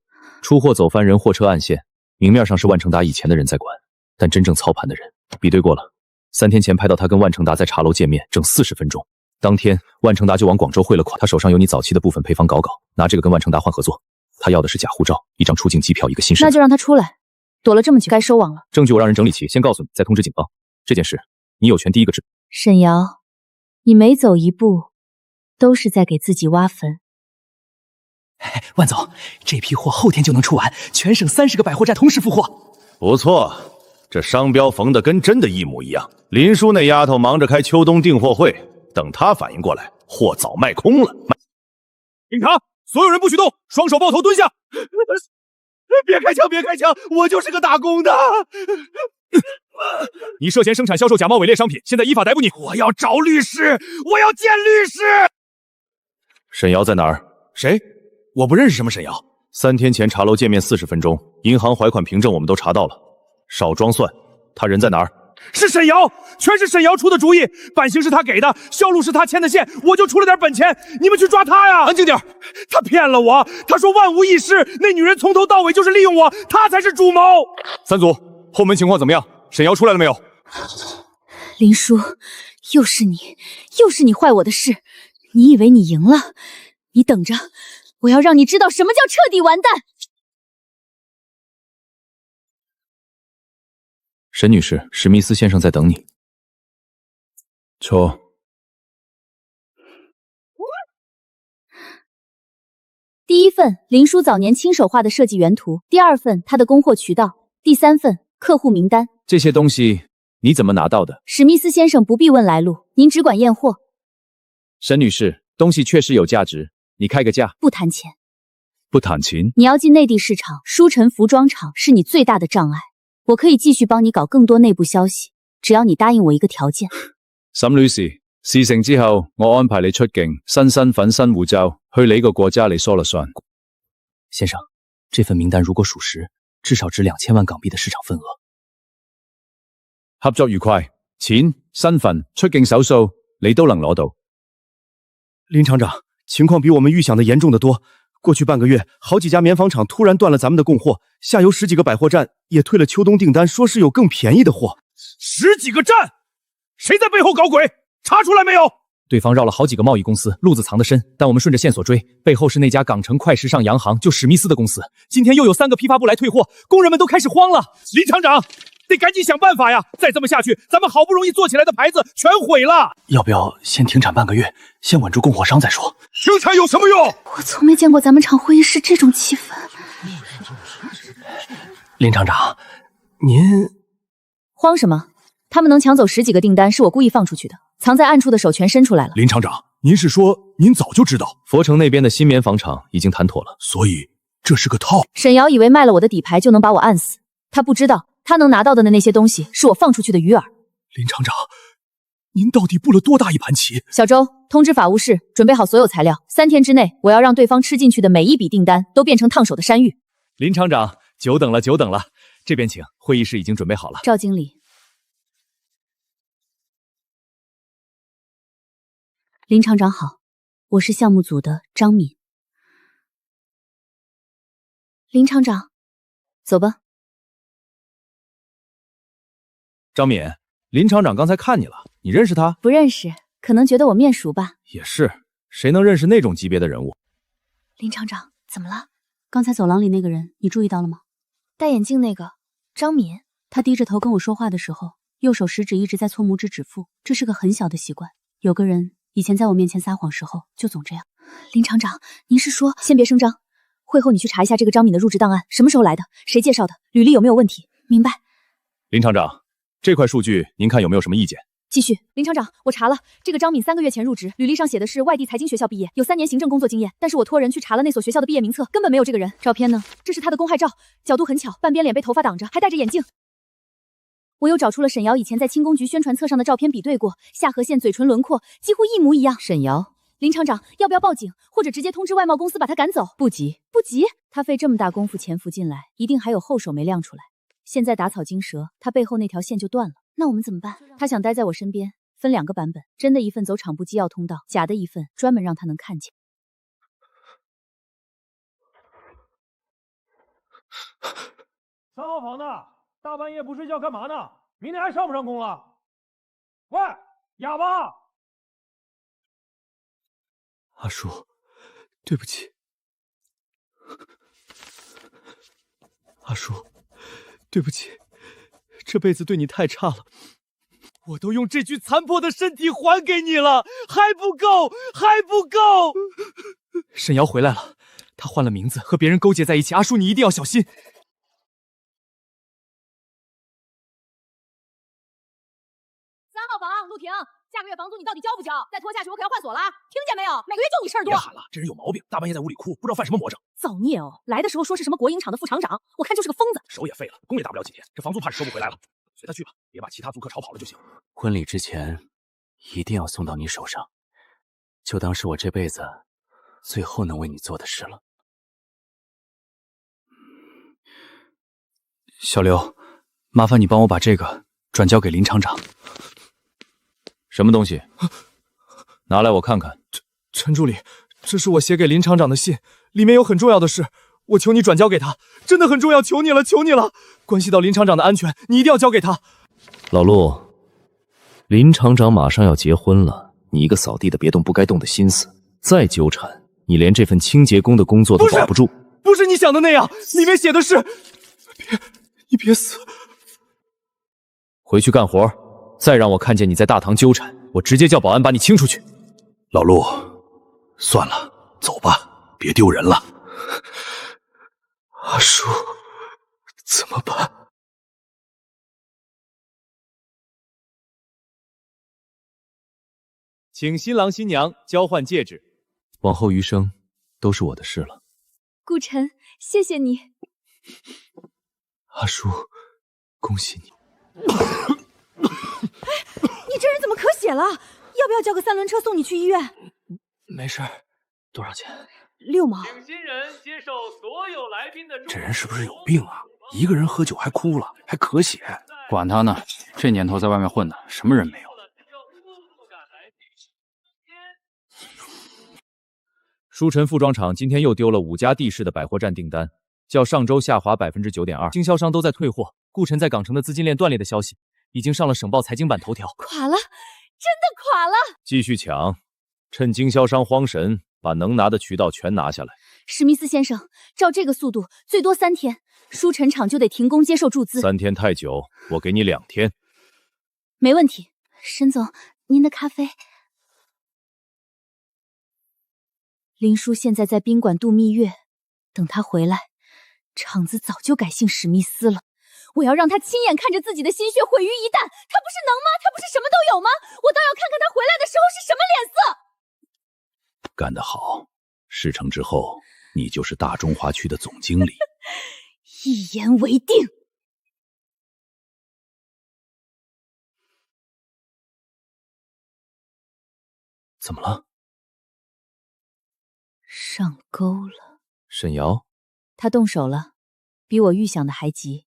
出货走翻人货车暗线。明面上是万成达以前的人在管，但真正操盘的人比对过了。3天前拍到他跟万成达在茶楼见面，整40分钟。当天万成达就往广州汇了款，他手上有你早期的部分配方稿，拿这个跟万成达换合作。他要的是假护照、一张出境机票、一个新身份。那就让他出来，躲了这么久，该收网了。证据我让人整理齐，先告诉你，再通知警方。这件事你有权第一个知。沈瑶，你每走一步都是在给自己挖坟。万总，这批货后天就能出完，全省30个百货站同时付货。不错，这商标缝的跟真的一模一样。林叔那丫头忙着开秋冬订货会，等她反应过来，货早卖空了。警察，所有人不许动，双手抱头蹲下。别开枪，别开枪，我就是个打工的。你涉嫌生产销售假冒伪劣商品，现在依法逮捕你。我要找律师，我要见律师。沈瑶在哪儿？谁？我不认识什么沈瑶。 3天前茶楼见面40分钟，银行还款凭证我们都查到了，少装蒜。他人在哪儿？是沈瑶，全是沈瑶出的主意，版型是他给的，销路是他牵的线，我就出了点本钱，你们去抓他呀！安静点，他骗了我，他说万无一失，那女人从头到尾就是利用我，他才是主谋。3组，后门情况怎么样？沈瑶出来了没有？林叔，又是你坏我的事，你以为你赢了？你等着。 我要让你知道什么叫彻底完蛋！沈女士，史密斯先生在等你。错。第1份，林叔早年亲手画的设计原图；第2份，他的供货渠道；第3份，客户名单。这些东西你怎么拿到的？史密斯先生不必问来路，您只管验货。沈女士，东西确实有价值。 你开个价，不谈钱，不谈情。你要进内地市场，舒晨服装厂是你最大的障碍。我可以继续帮你搞更多内部消息，只要你答应我一个条件。沈女士，事成之後，我安排你出境，新身份、新護照，去你個國家嚟說了算。先生，这份名单如果属实，至少值2000万港币的市场份额。合作愉快，錢、身份、出境手數，你都能攞到。林廠長。 情况比我们预想的严重的多。过去半个月，好几家棉纺厂突然断了咱们的供货，下游10几个百货站也退了秋冬订单，说是有更便宜的货。10几个站，谁在背后搞鬼？查出来没有？对方绕了好几个贸易公司，路子藏得深，但我们顺着线索追，背后是那家港城快时尚洋行，就史密斯的公司。今天又有3个批发部来退货，工人们都开始慌了。林厂长，得赶紧想办法呀！再这么下去，咱们好不容易做起来的牌子全毁了。要不要先停产半个月，先稳住供货商再说？ 停产有什么用？我从没见过咱们厂会议室这种气氛。林厂长，您慌什么？他们能抢走10几个订单，是我故意放出去的，藏在暗处的手全伸出来了。林厂长，您是说您早就知道佛城那边的新棉纺厂已经谈妥了，所以这是个套？沈瑶以为卖了我的底牌就能把我按死，他不知道他能拿到的那些东西是我放出去的鱼饵。林厂长。 您到底布了多大一盘棋？小周，通知法务室准备好所有材料，3天之内，我要让对方吃进去的每一笔订单都变成烫手的山芋。林厂长，久等了，久等了，这边请，会议室已经准备好了。赵经理，林厂长好，我是项目组的张敏。林厂长，走吧。张敏。 林厂长刚才看你了，你认识他？不认识，可能觉得我面熟吧。也是，谁能认识那种级别的人物？林厂长，怎么了？刚才走廊里那个人，你注意到了吗？戴眼镜那个，张敏。他低着头跟我说话的时候，右手食指一直在搓拇指指腹，这是个很小的习惯。有个人以前在我面前撒谎时候就总这样。林厂长，您是说……先别声张，会后你去查一下这个张敏的入职档案，什么时候来的，谁介绍的，履历有没有问题？明白。林厂长。 这块数据您看有没有什么意见？继续，林厂长，我查了，这个张敏3个月前入职，履历上写的是外地财经学校毕业，有3年行政工作经验。但是我托人去查了那所学校的毕业名册，根本没有这个人。照片呢？这是他的公害照，角度很巧，半边脸被头发挡着，还戴着眼镜。我又找出了沈瑶以前在轻工局宣传册上的照片比对过，下颌线、嘴唇轮廓几乎一模一样。沈瑶，林厂长，要不要报警，或者直接通知外贸公司把他赶走？不急，不急，他费这么大功夫潜伏进来，一定还有后手没亮出来。现在打草惊蛇，他背后那条线就断了。那我们怎么办？他想待在我身边，分2个版本，真的一份走厂部机要通道，假的一份专门让他能看见。3号房的，大半夜不睡觉干嘛呢？明天还上不上工了？喂，哑巴！阿叔，对不起。阿叔，对不起，这辈子对你太差了，我都用这具残破的身体还给你了，还不够，还不够！沈瑶回来了，她换了名字，和别人勾结在一起，阿叔你一定要小心。3号房，陆婷，下个月房租你到底交不交？再拖下去我可要换锁了，听见没有？每个月就你事儿多。别喊了，这人有毛病，大半夜在屋里哭，不知道犯什么魔怔。造孽哦！来的时候说是什么国营厂的副厂长，我看就是个疯子。手也废了，工也打不了几天，这房租怕是收不回来了。随他去吧，别把其他租客吵跑了就行。婚礼之前一定要送到你手上，就当是我这辈子最后能为你做的事了。小刘，麻烦你帮我把这个转交给林厂长。什么东西？拿来我看看。陈助理，这是我写给林厂长的信，里面有很重要的事，我求你转交给他，真的很重要，求你了，求你了，关系到林厂长的安全，你一定要交给他。老陆，林厂长马上要结婚了，你一个扫地的别动不该动的心思，再纠缠，你连这份清洁工的工作都保不住。不是你想的那样，里面写的是，你别死，回去干活，再让我看见你在大堂纠缠，我直接叫保安把你清出去。老陆，算了，走吧，别丢人了。阿叔，怎么办？请新郎新娘交换戒指，往后余生都是我的事了。顾晨，谢谢你。阿叔，恭喜你。你这人怎么咳血了？要不要叫个3轮车送你去医院？没事，多少钱？6毛。请新人接受所有来宾的祝福。这人是不是有病啊？一个人喝酒还哭了，还咳血。管他呢，这年头在外面混的，什么人没有？舒晨服装厂今天又丢了5家地市的百货站订单，较上周下滑 9.2%， 经销商都在退货。顾晨在港城的资金链断裂的消息已经上了省报财经版头条。垮了，真的垮了！继续抢，趁经销商慌神，把能拿的渠道全拿下来。史密斯先生，照这个速度，最多3天，舒晨厂就得停工接受注资。3天太久，我给你2天。没问题。沈总，您的咖啡。林叔现在在宾馆度蜜月，等他回来，厂子早就改姓史密斯了。我要让他亲眼看着自己的心血毁于一旦。他不是能吗？他不是什么都有吗？我倒要看看他回来的时候是什么脸色。干得好，事成之后，你就是大中华区的总经理。一言为定。怎么了？上钩了。沈瑶，他动手了，比我预想的还急。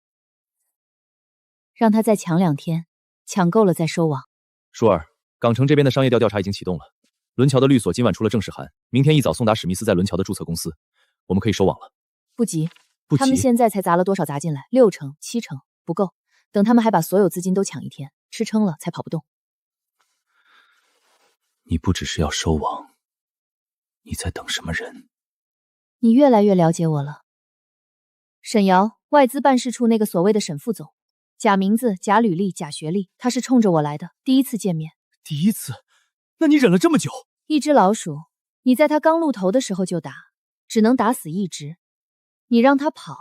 让他再抢2天，抢够了再收网。舒儿，港城这边的商业调查已经启动了，伦桥的律所今晚出了正式函，明天一早送达史密斯在伦桥的注册公司，我们可以收网了。不急，他们现在才砸了多少砸进来？6成、7成，不够。等他们还把所有资金都抢1天，吃撑了才跑不动。你不只是要收网，你在等什么人？你越来越了解我了。沈瑶，外资办事处那个所谓的沈副总，假名字、假履历、假学历，他是冲着我来的。第一次见面。第一次？那你忍了这么久？一只老鼠，你在他刚露头的时候就打，只能打死1只。你让他跑，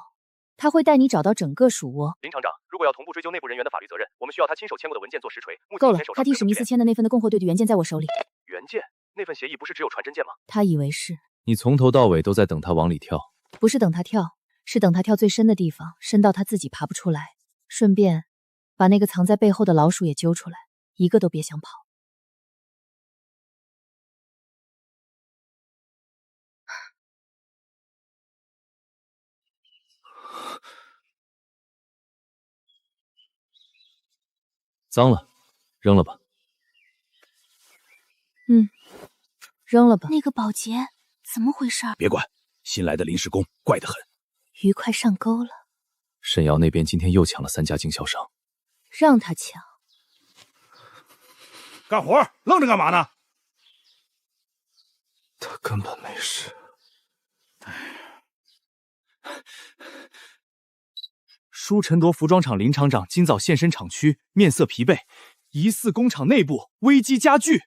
他会带你找到整个鼠窝。林厂长，如果要同步追究内部人员的法律责任，我们需要他亲手签过的文件做实锤。够了，他替史密斯签的那份的供货对的原件在我手里。原件？那份协议不是只有传真件吗？他以为是。你从头到尾都在等他往里跳。不是等他跳，是等他跳最深的地方，深到他自己爬不出来。顺便把那个藏在背后的老鼠也揪出来，一个都别想跑。脏了，扔了吧。扔了吧。那个保洁怎么回事？别管，新来的临时工怪得很。鱼快上钩了。沈瑶那边今天又抢了3家经销商，让他抢。干活愣着干嘛呢？他根本没事。舒晨铎服装厂林厂长今早现身厂区，面色疲惫，疑似工厂内部危机加剧。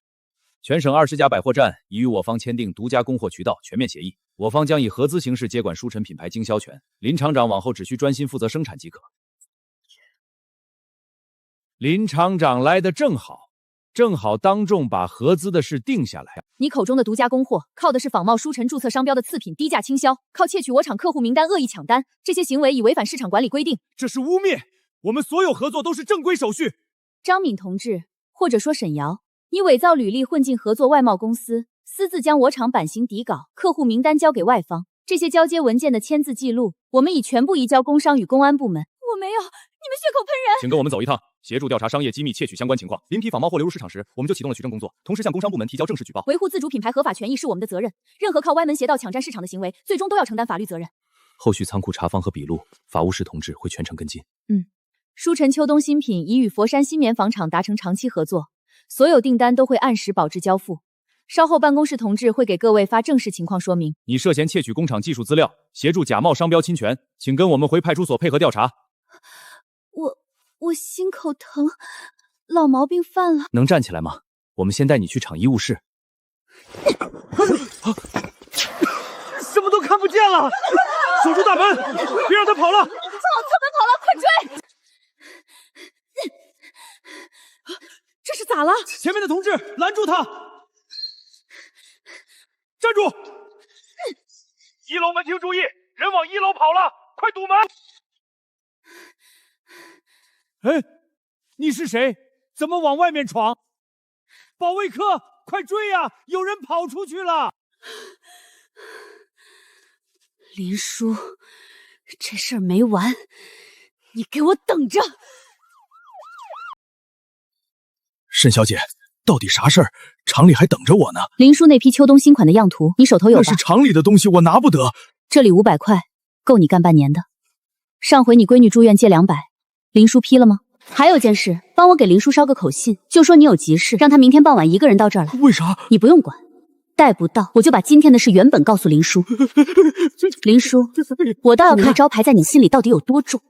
全省20家百货站已与我方签订独家供货渠道全面协议，我方将以合资形式接管舒晨品牌经销权，林厂长往后只需专心负责生产即可。林厂长来的正好当众把合资的事定下来。你口中的独家供货，靠的是仿冒舒晨注册商标的次品低价倾销，靠窃取我厂客户名单恶意抢单，这些行为已违反市场管理规定。这是污蔑，我们所有合作都是正规手续。张敏同志，或者说沈瑶，你伪造履历混进合作外贸公司，私自将我厂版型底稿、客户名单交给外方，这些交接文件的签字记录，我们已全部移交工商与公安部门。我没有，你们血口喷人！请跟我们走一趟，协助调查商业机密窃取相关情况。临批仿冒货流入市场时，我们就启动了取证工作，同时向工商部门提交正式举报。维护自主品牌合法权益是我们的责任，任何靠歪门邪道抢占市场的行为，最终都要承担法律责任。后续仓库查房和笔录，法务室同志会全程跟进。舒晨秋冬新品已与佛山新棉纺厂达成长期合作，所有订单都会按时保质交付。稍后办公室同志会给各位发正式情况说明。你涉嫌窃取工厂技术资料，协助假冒商标侵权，请跟我们回派出所配合调查。我心口疼，老毛病犯了。能站起来吗？我们先带你去厂医务室。什么都看不见了，守住大门，别让他跑了。侧门跑了，快追！这是咋了？前面的同志拦住他！站住！1楼门厅注意，人往1楼跑了，快堵门！哎，你是谁？怎么往外面闯？保卫科，快追呀！有人跑出去了！林叔，这事儿没完，你给我等着！沈小姐，到底啥事儿？厂里还等着我呢。林叔那批秋冬新款的样图，你手头有吧？那是厂里的东西，我拿不得。这里500块，够你干半年的。上回你闺女住院借200，林叔批了吗？还有件事，帮我给林叔捎个口信，就说你有急事，让他明天傍晚一个人到这儿来。为啥？你不用管，带不到我就把今天的事原本告诉林叔。林叔，我倒要看招牌在你心里到底有多重。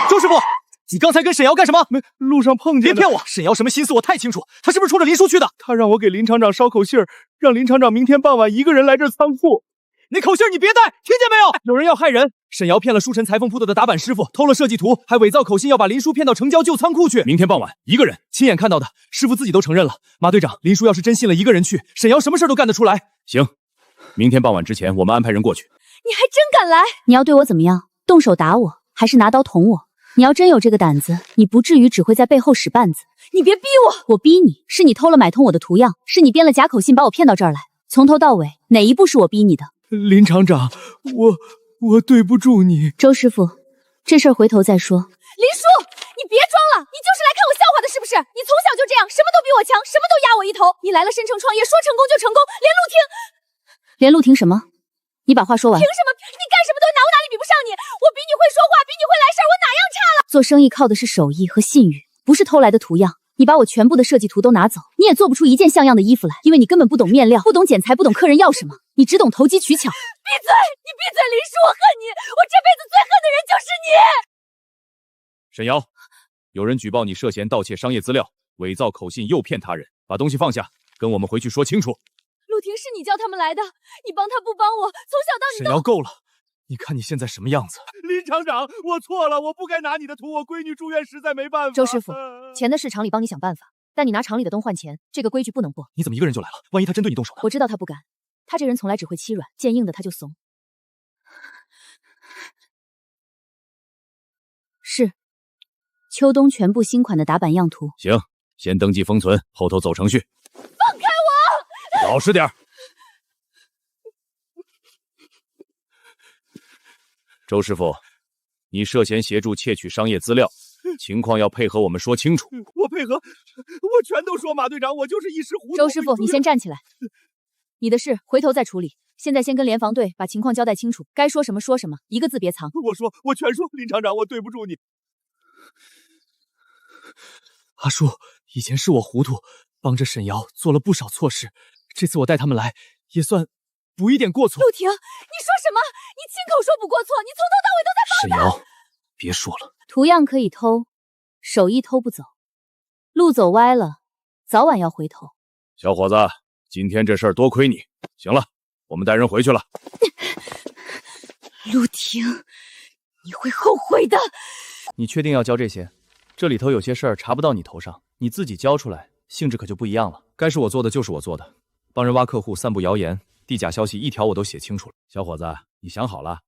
周师傅，你刚才跟沈瑶干什么？没，路上碰见的。别骗我，沈瑶什么心思我太清楚，她是不是冲着林叔去的？他让我给林厂长捎口信儿，让林厂长明天傍晚一个人来这仓库。那口信你别带，听见没有？有人要害人！沈瑶骗了舒晨裁缝铺的打板师傅，偷了设计图，还伪造口信要把林叔骗到城郊旧仓库去。明天傍晚一个人，亲眼看到的，师傅自己都承认了。马队长，林叔要是真信了一个人去，沈瑶什么事都干得出来。行，明天傍晚之前我们安排人过去。你还真敢来！你要对我怎么样？动手打我，还是拿刀捅我？你要真有这个胆子，你不至于只会在背后使绊子。你别逼我！我逼你，是你偷了买通我的图样，是你编了假口信把我骗到这儿来。从头到尾，哪一步是我逼你的？林厂长，我对不住你。周师傅，这事儿回头再说。林叔，你别装了，你就是来看我笑话的，是不是？你从小就这样，什么都比我强，什么都压我一头。你来了深城创业，说成功就成功，连陆婷什么？你把话说完。凭什么？你干什么都拿我哪里比不上你？我比你会说话，比你会来事儿，我哪样差了？做生意靠的是手艺和信誉，不是偷来的图样。你把我全部的设计图都拿走，你也做不出一件像样的衣服来，因为你根本不懂面料，不懂剪裁，不懂客人要什么，你只懂投机取巧。闭嘴！你闭嘴！林叔，我恨你，我这辈子最恨的人就是你。沈瑶，有人举报你涉嫌盗窃商业资料，伪造口信，诱骗他人，把东西放下，跟我们回去说清楚。陆婷是你叫他们来的，你帮他不帮我，从小到你沈瑶，够了！你看你现在什么样子？林厂长，我错了，我不该拿你的图，我闺女住院实在没办法。周师傅，钱的事厂里帮你想办法，但你拿厂里的东换钱，这个规矩不能破。你怎么一个人就来了？万一他真对你动手呢？我知道他不敢，他这人从来只会欺软，见硬的他就怂。是，秋冬全部新款的打版样图。行，先登记封存，后头走程序。放开我！老实点儿。周师傅，你涉嫌协助窃取商业资料，情况要配合我们说清楚。我配合，我全都说，马队长，我就是一时糊涂。周师傅，你先站起来，你的事回头再处理。现在先跟联防队把情况交代清楚，该说什么说什么，一个字别藏。我全说，林厂长，我对不住你。阿叔，以前是我糊涂，帮着沈瑶做了不少错事，这次我带他们来，也算补一点过错。陆婷，你说什么？你亲口说不过错，你从头到尾都在沈瑶，别说了。图样可以偷，手艺偷不走。路走歪了，早晚要回头。小伙子，今天这事儿多亏你。行了，我们带人回去了。陆婷，你会后悔的。你确定要交这些？这里头有些事儿查不到你头上，你自己交出来，性质可就不一样了。该是我做的就是我做的，帮人挖客户、散布谣言、递假消息，一条我都写清楚了。小伙子，你想好了？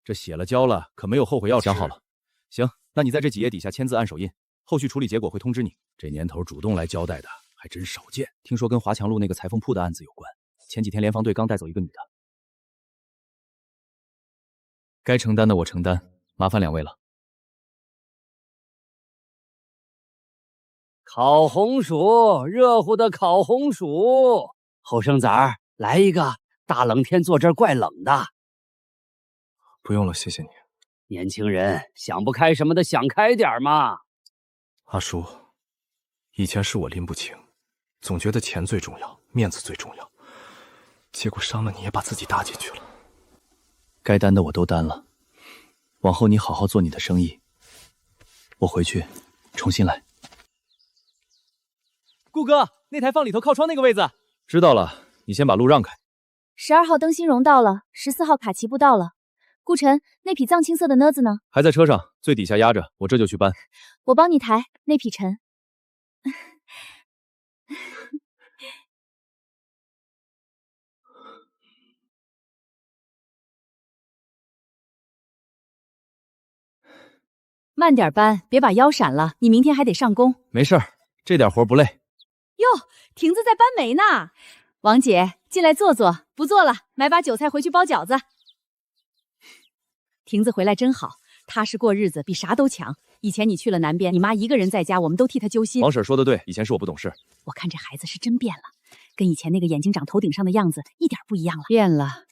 这写了交了，可没有后悔药吃。想好了。行，那你在这几页底下签字按手印，后续处理结果会通知你。这年头主动来交代的还真少见。听说跟华强路那个裁缝铺的案子有关，前几天联防队刚带走一个女的。该承担的我承担，麻烦两位了。烤红薯，热乎的烤红薯。后生崽儿，来一个。大冷天坐这儿怪冷的。不用了，谢谢你。年轻人想不开什么的，想开点嘛。阿叔，以前是我拎不清，总觉得钱最重要，面子最重要，结果伤了你也把自己搭进去了。该担的我都担了，往后你好好做你的生意，我回去重新来。顾哥，那台放里头靠窗那个位子。知道了，你先把路让开。12号灯芯绒到了，14号卡其布到了。顾晨，那匹藏青色的呢子呢？还在车上，最底下压着，我这就去搬。我帮你抬，那匹沉。慢点搬，别把腰闪了。你明天还得上工。没事儿，这点活不累。哟，婷子在搬煤呢。王姐，进来坐坐。不坐了，买把韭菜回去包饺子。婷子回来真好，踏实过日子比啥都强。以前你去了南边，你妈一个人在家，我们都替她揪心。王婶说的对，以前是我不懂事。我看这孩子是真变了，跟以前那个眼睛长头顶上的样子一点不一样了。变了，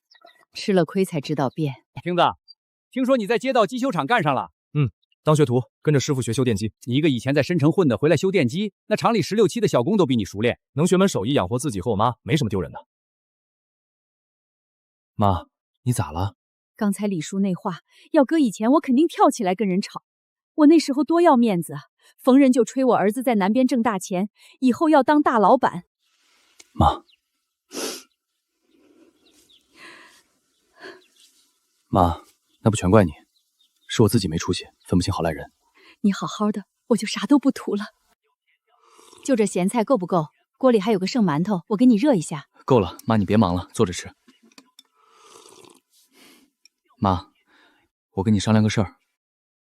吃了亏才知道变。婷子，听说你在街道机修厂干上了？当学徒，跟着师傅学修电机。你一个以前在申城混的，回来修电机，那厂里16、7的小工都比你熟练，能学门手艺养活自己和我妈，没什么丢人的。妈，你咋了？刚才李叔那话，要搁以前我肯定跳起来跟人吵。我那时候多要面子啊，逢人就吹我儿子在南边挣大钱，以后要当大老板。妈，那不全怪你，是我自己没出息，分不清好赖人。你好好的，我就啥都不图了。就这咸菜够不够？锅里还有个剩馒头，我给你热一下。够了，妈你别忙了，坐着吃。妈，我跟你商量个事儿。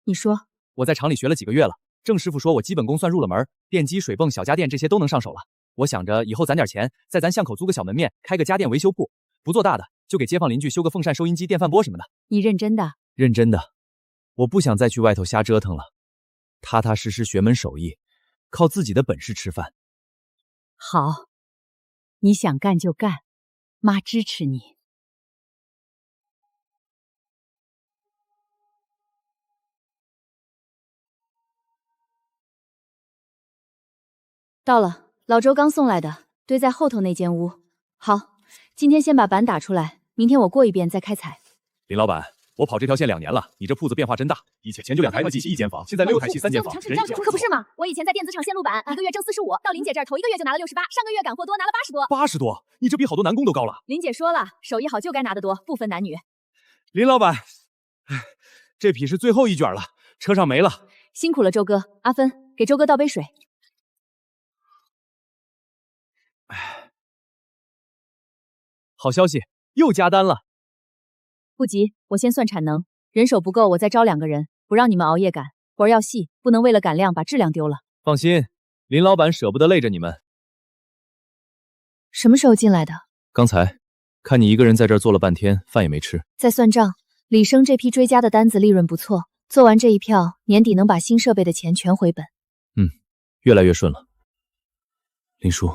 你说。我在厂里学了几个月了，郑师傅说我基本功算入了门，电机、水泵、小家电这些都能上手了。我想着以后攒点钱，在咱巷口租个小门面，开个家电维修铺，不做大的，就给街坊邻居修个风扇、收音机、电饭锅什么的。你认真的？认真的，我不想再去外头瞎折腾了，踏踏实实学门手艺，靠自己的本事吃饭。好，你想干就干，妈支持你。到了，老周刚送来的，堆在后头那间屋。好，今天先把板打出来，明天我过一遍再开采。林老板，我跑这条线2年了，你这铺子变化真大，以前就2台机器1间房，现在6台器3间房，可不是嘛！我以前在电子厂线路板，1个月挣45，到林姐这儿头1个月就拿了68，上个月赶货多拿了80多。80多，你这比好多男工都高了。林姐说了，手艺好就该拿得多，不分男女。林老板，这匹是最后一卷了，车上没了。辛苦了，周哥。阿芬，给周哥倒杯水。好消息，又加单了。不急，我先算产能，人手不够，我再招2个人，不让你们熬夜赶。活要细，不能为了赶量把质量丢了。放心，林老板舍不得累着你们。什么时候进来的？刚才看你一个人在这儿坐了半天，饭也没吃。在算账，李生这批追加的单子利润不错，做完这一票，年底能把新设备的钱全回本。越来越顺了。林叔，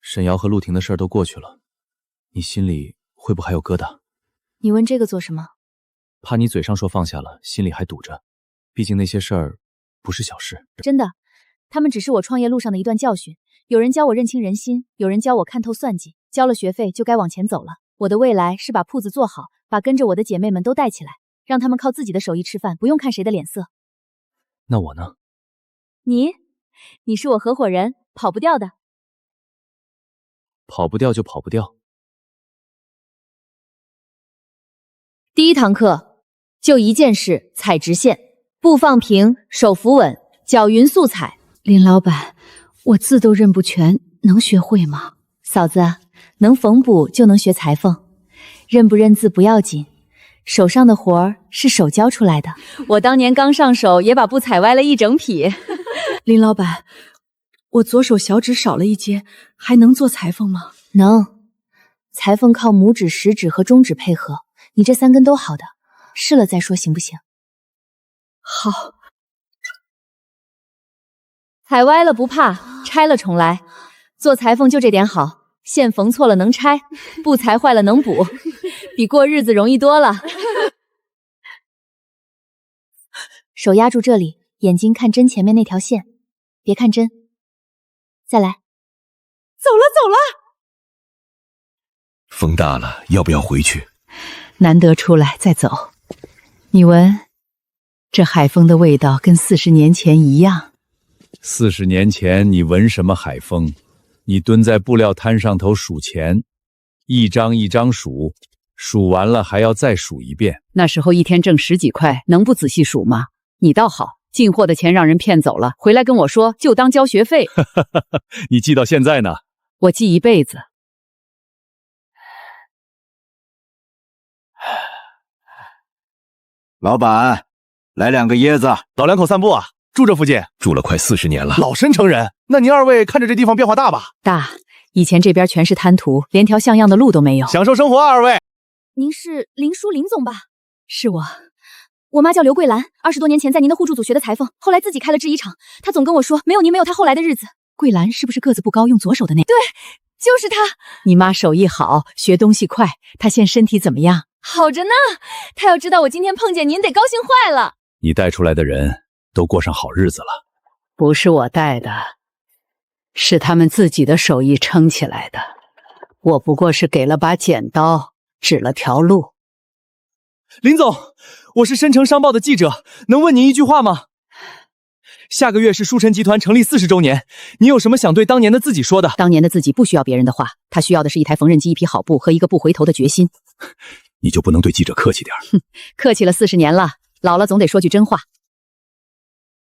沈瑶和陆婷的事儿都过去了，你心里会不会还有疙瘩？你问这个做什么？怕你嘴上说放下了，心里还堵着。毕竟那些事儿不是小事。真的，他们只是我创业路上的一段教训。有人教我认清人心，有人教我看透算计。交了学费就该往前走了。我的未来是把铺子做好，把跟着我的姐妹们都带起来，让他们靠自己的手艺吃饭，不用看谁的脸色。那我呢？你是我合伙人，跑不掉的。跑不掉就跑不掉。第1堂课，就一件事，踩直线，步放平，手扶稳，脚匀速踩。林老板，我字都认不全，能学会吗？嫂子，能缝补就能学裁缝，认不认字不要紧，手上的活儿是手教出来的。我当年刚上手，也把布踩歪了一整匹。林老板，我左手小指少了一截，还能做裁缝吗？能，裁缝靠拇指、食指和中指配合，你这3根都好的，试了再说行不行？好。踩歪了不怕，拆了重来。做裁缝就这点好，线缝错了能拆，布裁坏了能补，比过日子容易多了。手压住这里，眼睛看针前面那条线，别看针。再来。走了。风大了，要不要回去？难得出来再走。你闻，这海风的味道跟40年前一样。40年前你闻什么海风？你蹲在布料摊上头数钱，一张一张数，数完了还要再数一遍。那时候一天挣10几块，能不仔细数吗？你倒好，进货的钱让人骗走了，回来跟我说就当交学费。你记到现在呢？我记一辈子。老板，来2个椰子。老两口散步啊？住这附近？住了快40年了。老深城人，那您2位看着这地方变化大吧？大，以前这边全是滩涂，连条像样的路都没有。享受生活啊，2位。您是林叔林总吧？是我。我妈叫刘桂兰，20多年前在您的互助组学的裁缝，后来自己开了制衣厂。她总跟我说，没有您，没有她后来的日子。桂兰是不是个子不高，用左手的那？对，就是她。你妈手艺好，学东西快，她现身体怎么样？好着呢。她要知道我今天碰见您，得高兴坏了。你带出来的人都过上好日子了。不是我带的，是他们自己的手艺撑起来的。我不过是给了把剪刀，指了条路。林总，我是深城商报的记者，能问您一句话吗？下个月是舒晨集团成立40周年，你有什么想对当年的自己说的？当年的自己不需要别人的话，他需要的是一台缝纫机、一匹好布和一个不回头的决心。你就不能对记者客气点？客气了40年了，老了总得说句真话。